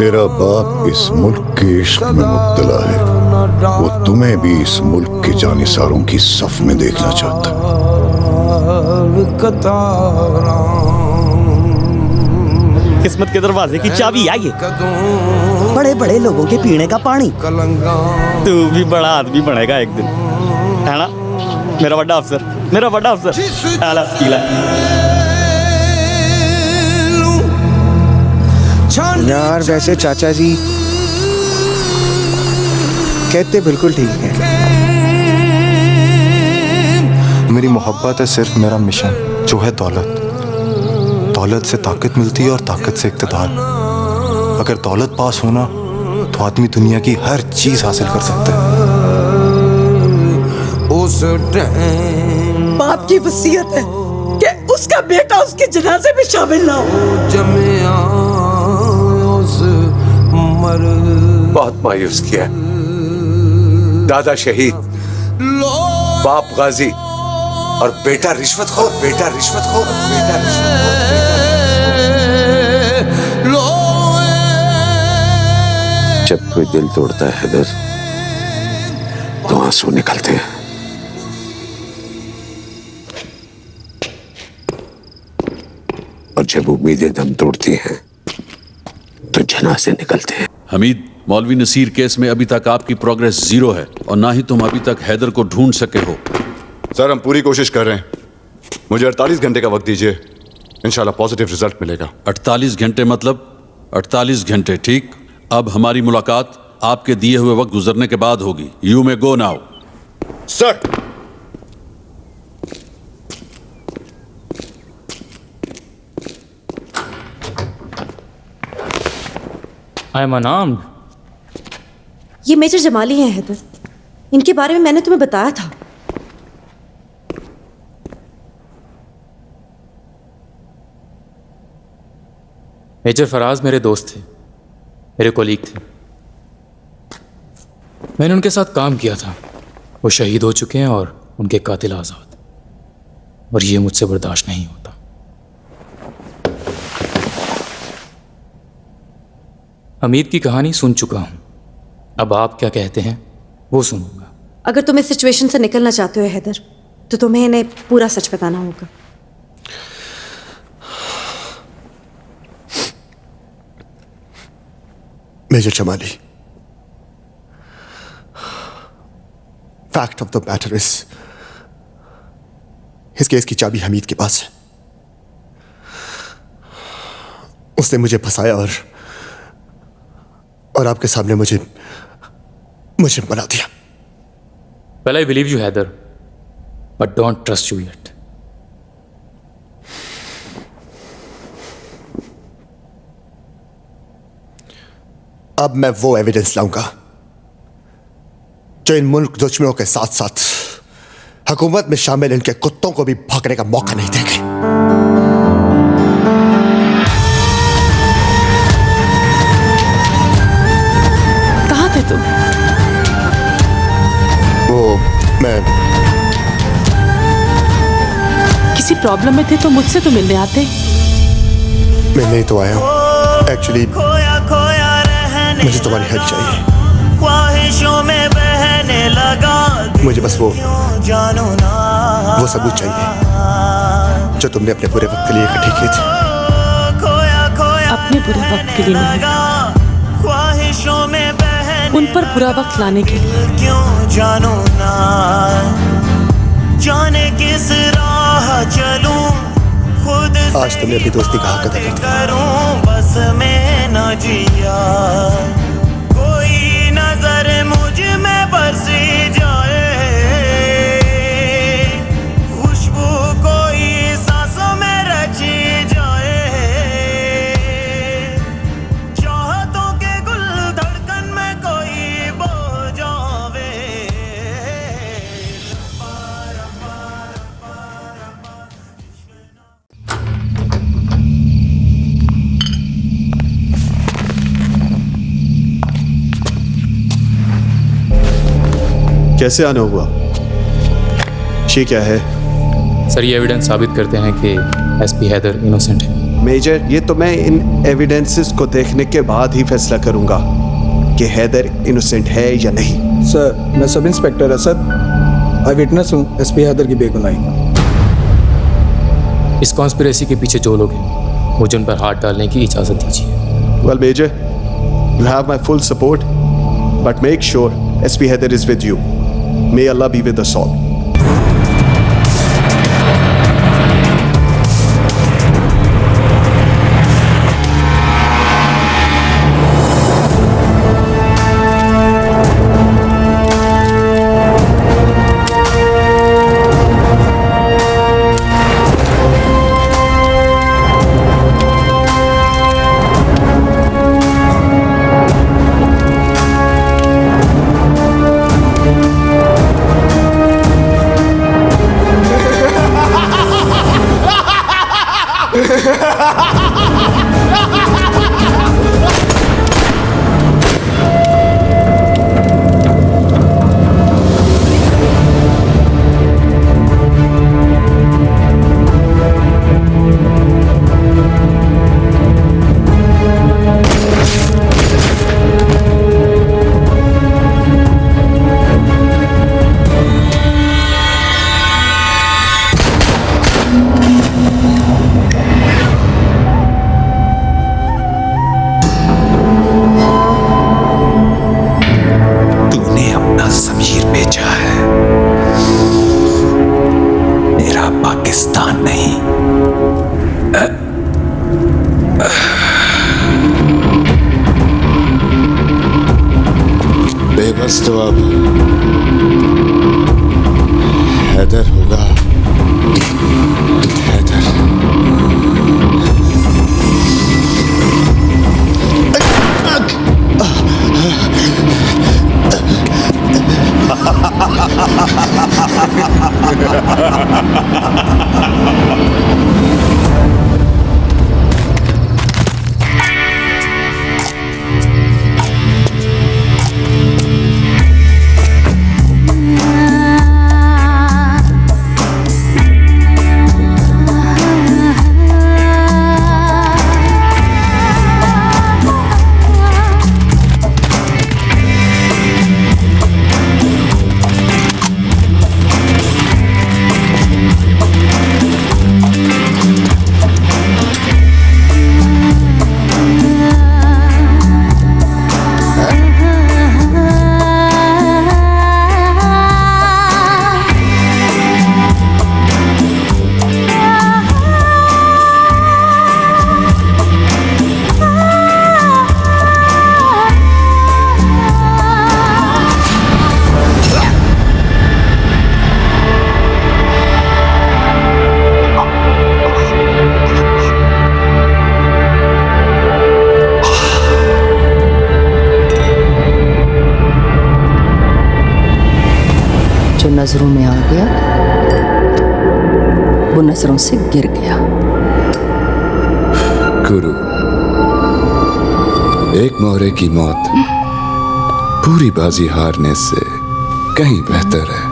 तेरा बाप इस मुल्क के इश्क में मुब्तला है, वो तुम्हें भी इस मुल्क के जानिसारों की सफ में देखना चाहता है।
किस्मत के दरवाजे की चाबी आई है, बड़े बड़े लोगों के पीने का पानी। तू भी बड़ा आदमी बनेगा एक दिन, है ना मेरा बड़ा अफसर, मेरा बड़ा अफसर। आला पीला।
यार वैसे चाचा जी कहते बिल्कुल ठीक है।
मेरी मोहब्बत है सिर्फ मेरा मिशन, जो है दौलत। दौलत से ताकत मिलती है और ताकत से इक़्तिदार। अगर दौलत पास होना तो आदमी दुनिया की हर चीज हासिल कर सकता है।
बाप की वसीयत है कि उसका बेटा उसके जनाजे में शामिल ना हो।
बहुत मायूस किया। दादा शहीद, बाप गाजी और बेटा रिश्वतखोर, बेटा रिश्वतखोर, बेटा रिश्वतखोर। जब कोई दिल तोड़ता है हैदर, तो आंसू निकलते हैं। और जब उम्मीदें दम तोड़ती हैं, तो जनाजे निकलते हैं।
हमीद, मौलवी नसीर केस में अभी तक आपकी प्रोग्रेस 0 है और ना ही तुम अभी तक हैदर को ढूंढ सके हो।
सर हम पूरी कोशिश कर रहे हैं, मुझे 48 घंटे का वक्त दीजिए, इंशाल्लाह पॉजिटिव रिजल्ट मिलेगा।
48 घंटे मतलब 48 घंटे, ठीक। अब हमारी मुलाकात आपके दिए हुए वक्त गुजरने के बाद होगी। You may go now.
Sir
I am unarmed.
ये मेजर जमाली हैं हैदर, इनके बारे में मैंने तुम्हें बताया था।
मेजर फराज मेरे दोस्त थे, मेरे कोलीग थे। मैंने उनके साथ काम किया था। वो शहीद हो चुके हैं और उनके कातिल आज़ाद, और ये मुझसे बर्दाश्त नहीं होता। हमीद की कहानी सुन चुका हूं, अब आप क्या कहते हैं वो सुनूंगा।
अगर तुम इस सिचुएशन से निकलना चाहते हो हैदर, तो तुम्हें इन्हें पूरा सच बताना होगा।
Major Jamali, fact of the matter is इस केस की चाबी हमीद के पास है। उसने मुझे फंसाया और आपके सामने मुझे बना दिया।
Well, I believe you, Haider, but don't trust you yet.
अब मैं वो एविडेंस लाऊंगा जो इन मुल्क दुश्मनों के साथ साथ हुकूमत में शामिल इनके कुत्तों को भी भागने का मौका नहीं देंगे।
कहाँ थे तुम?
वो मैं
किसी प्रॉब्लम में थे तो मुझसे तो मिलने आते।
मैं नहीं तो आया हूं। एक्चुअली मुझे तुम्हारी हेल्प चाहिए।
ख्वाहिशों में बहने लगा,
मुझे बस वो सबूत चाहिए जो तुमने अपने बुरे वक्त के लिए इकट्ठे किए थे।
अपने बुरे वक्त के लिए नहीं,
ख्वाहिशों में
उन पर बुरा वक्त लाने के लिए।
क्यों जानो ना जाने किस राह चलूं, खुद
आज तुमने अपनी दोस्ती का हक अदा कर दिया।
करूं बस मैं न जिया, कोई नजर मुझ में बरसी जाए, खुशबू कोई सांसों में रची जाए, चाहतों के गुल धड़कन में कोई बो जावे।
कैसे आना हुआ? ये क्या है?
सर, ये एविडेंस साबित करते हैं कि एसपी हैदर इनोसेंट है।
मेजर, ये तो मैं इन एविडेंसेस को देखने के बाद ही फैसला करूंगा कि हैदर इनोसेंट है या नहीं।
सर, मैं सब इंस्पेक्टर असद आई विटनेस हूँ एसपी हैदर की बेगुनाही।
इस कॉन्स्पिरेसी के पीछे जो लोग हैं मुझे उन पर हाथ डालने की इजाजत दीजिए।
Well, Major, you have my full support, but make sure SP Haider is with you. May Allah be with us all.
बेबस तो अब हैदर होगा। हैदर
नजरों में आ गया, वो नजरों से गिर गया।
गुरु, एक मोहरे की मौत पूरी बाजी हारने से कहीं बेहतर है।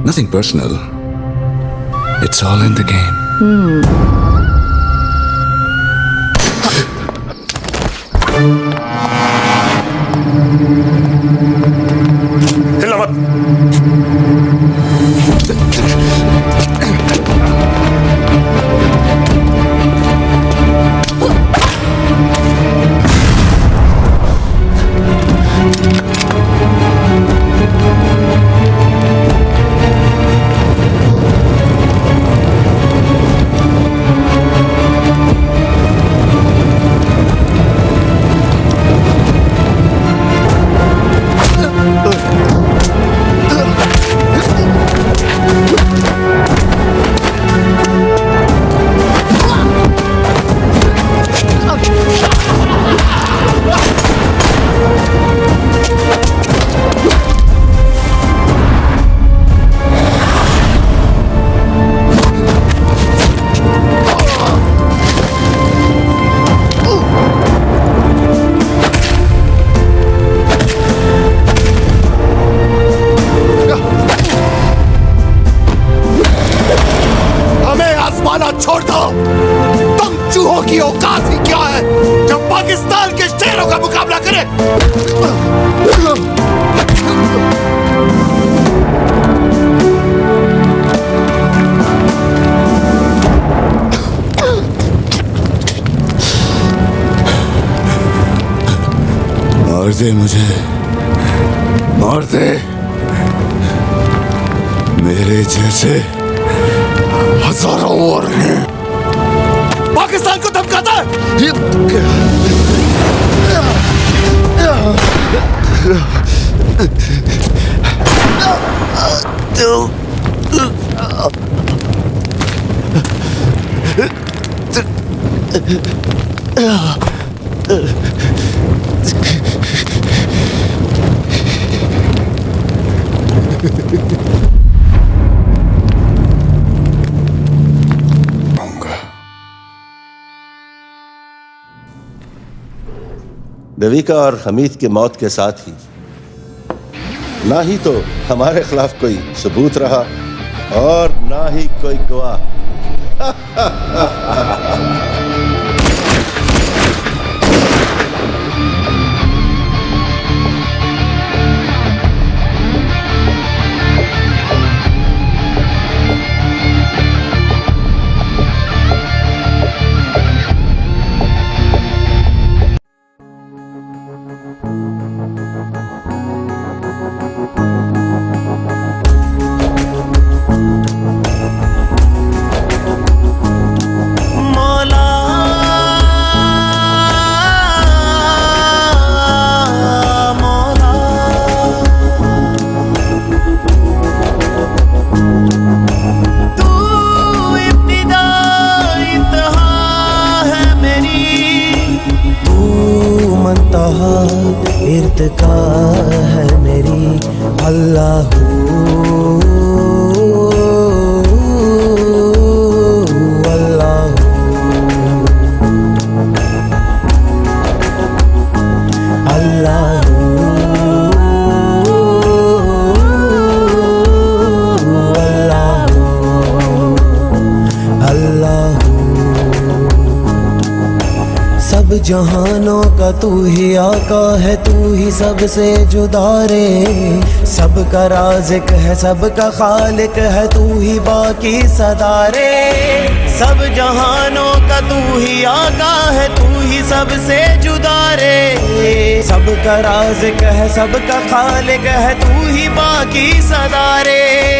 Nothing personal. It's all in the game.
हिलना मत।
छोड़ दो। तुम चूहों की औकात ही क्या है जो पाकिस्तान के शेरों का मुकाबला करे?
मार दे मुझे, मार दे। मेरे जैसे हजारों और हैं।
पाकिस्तान को धमकाता है।
देविका और हमीद की मौत के साथ ही ना ही तो हमारे खिलाफ कोई सबूत रहा और ना ही कोई गवाह।
इर्तिका है मेरी अल्लाह अल्लाह अल्लाह अल्लाह सब जहानों का तू ही आका है, तू ही सबसे जुदा रे। सबका राज़िक है, सबका खालिक है, तू ही बाकी सदा रे। सब जहानों का तू ही आका है, तू ही सबसे जुदा रे। सबका राज़िक है, सबका खालिक है, तू ही बाकी सदा रे।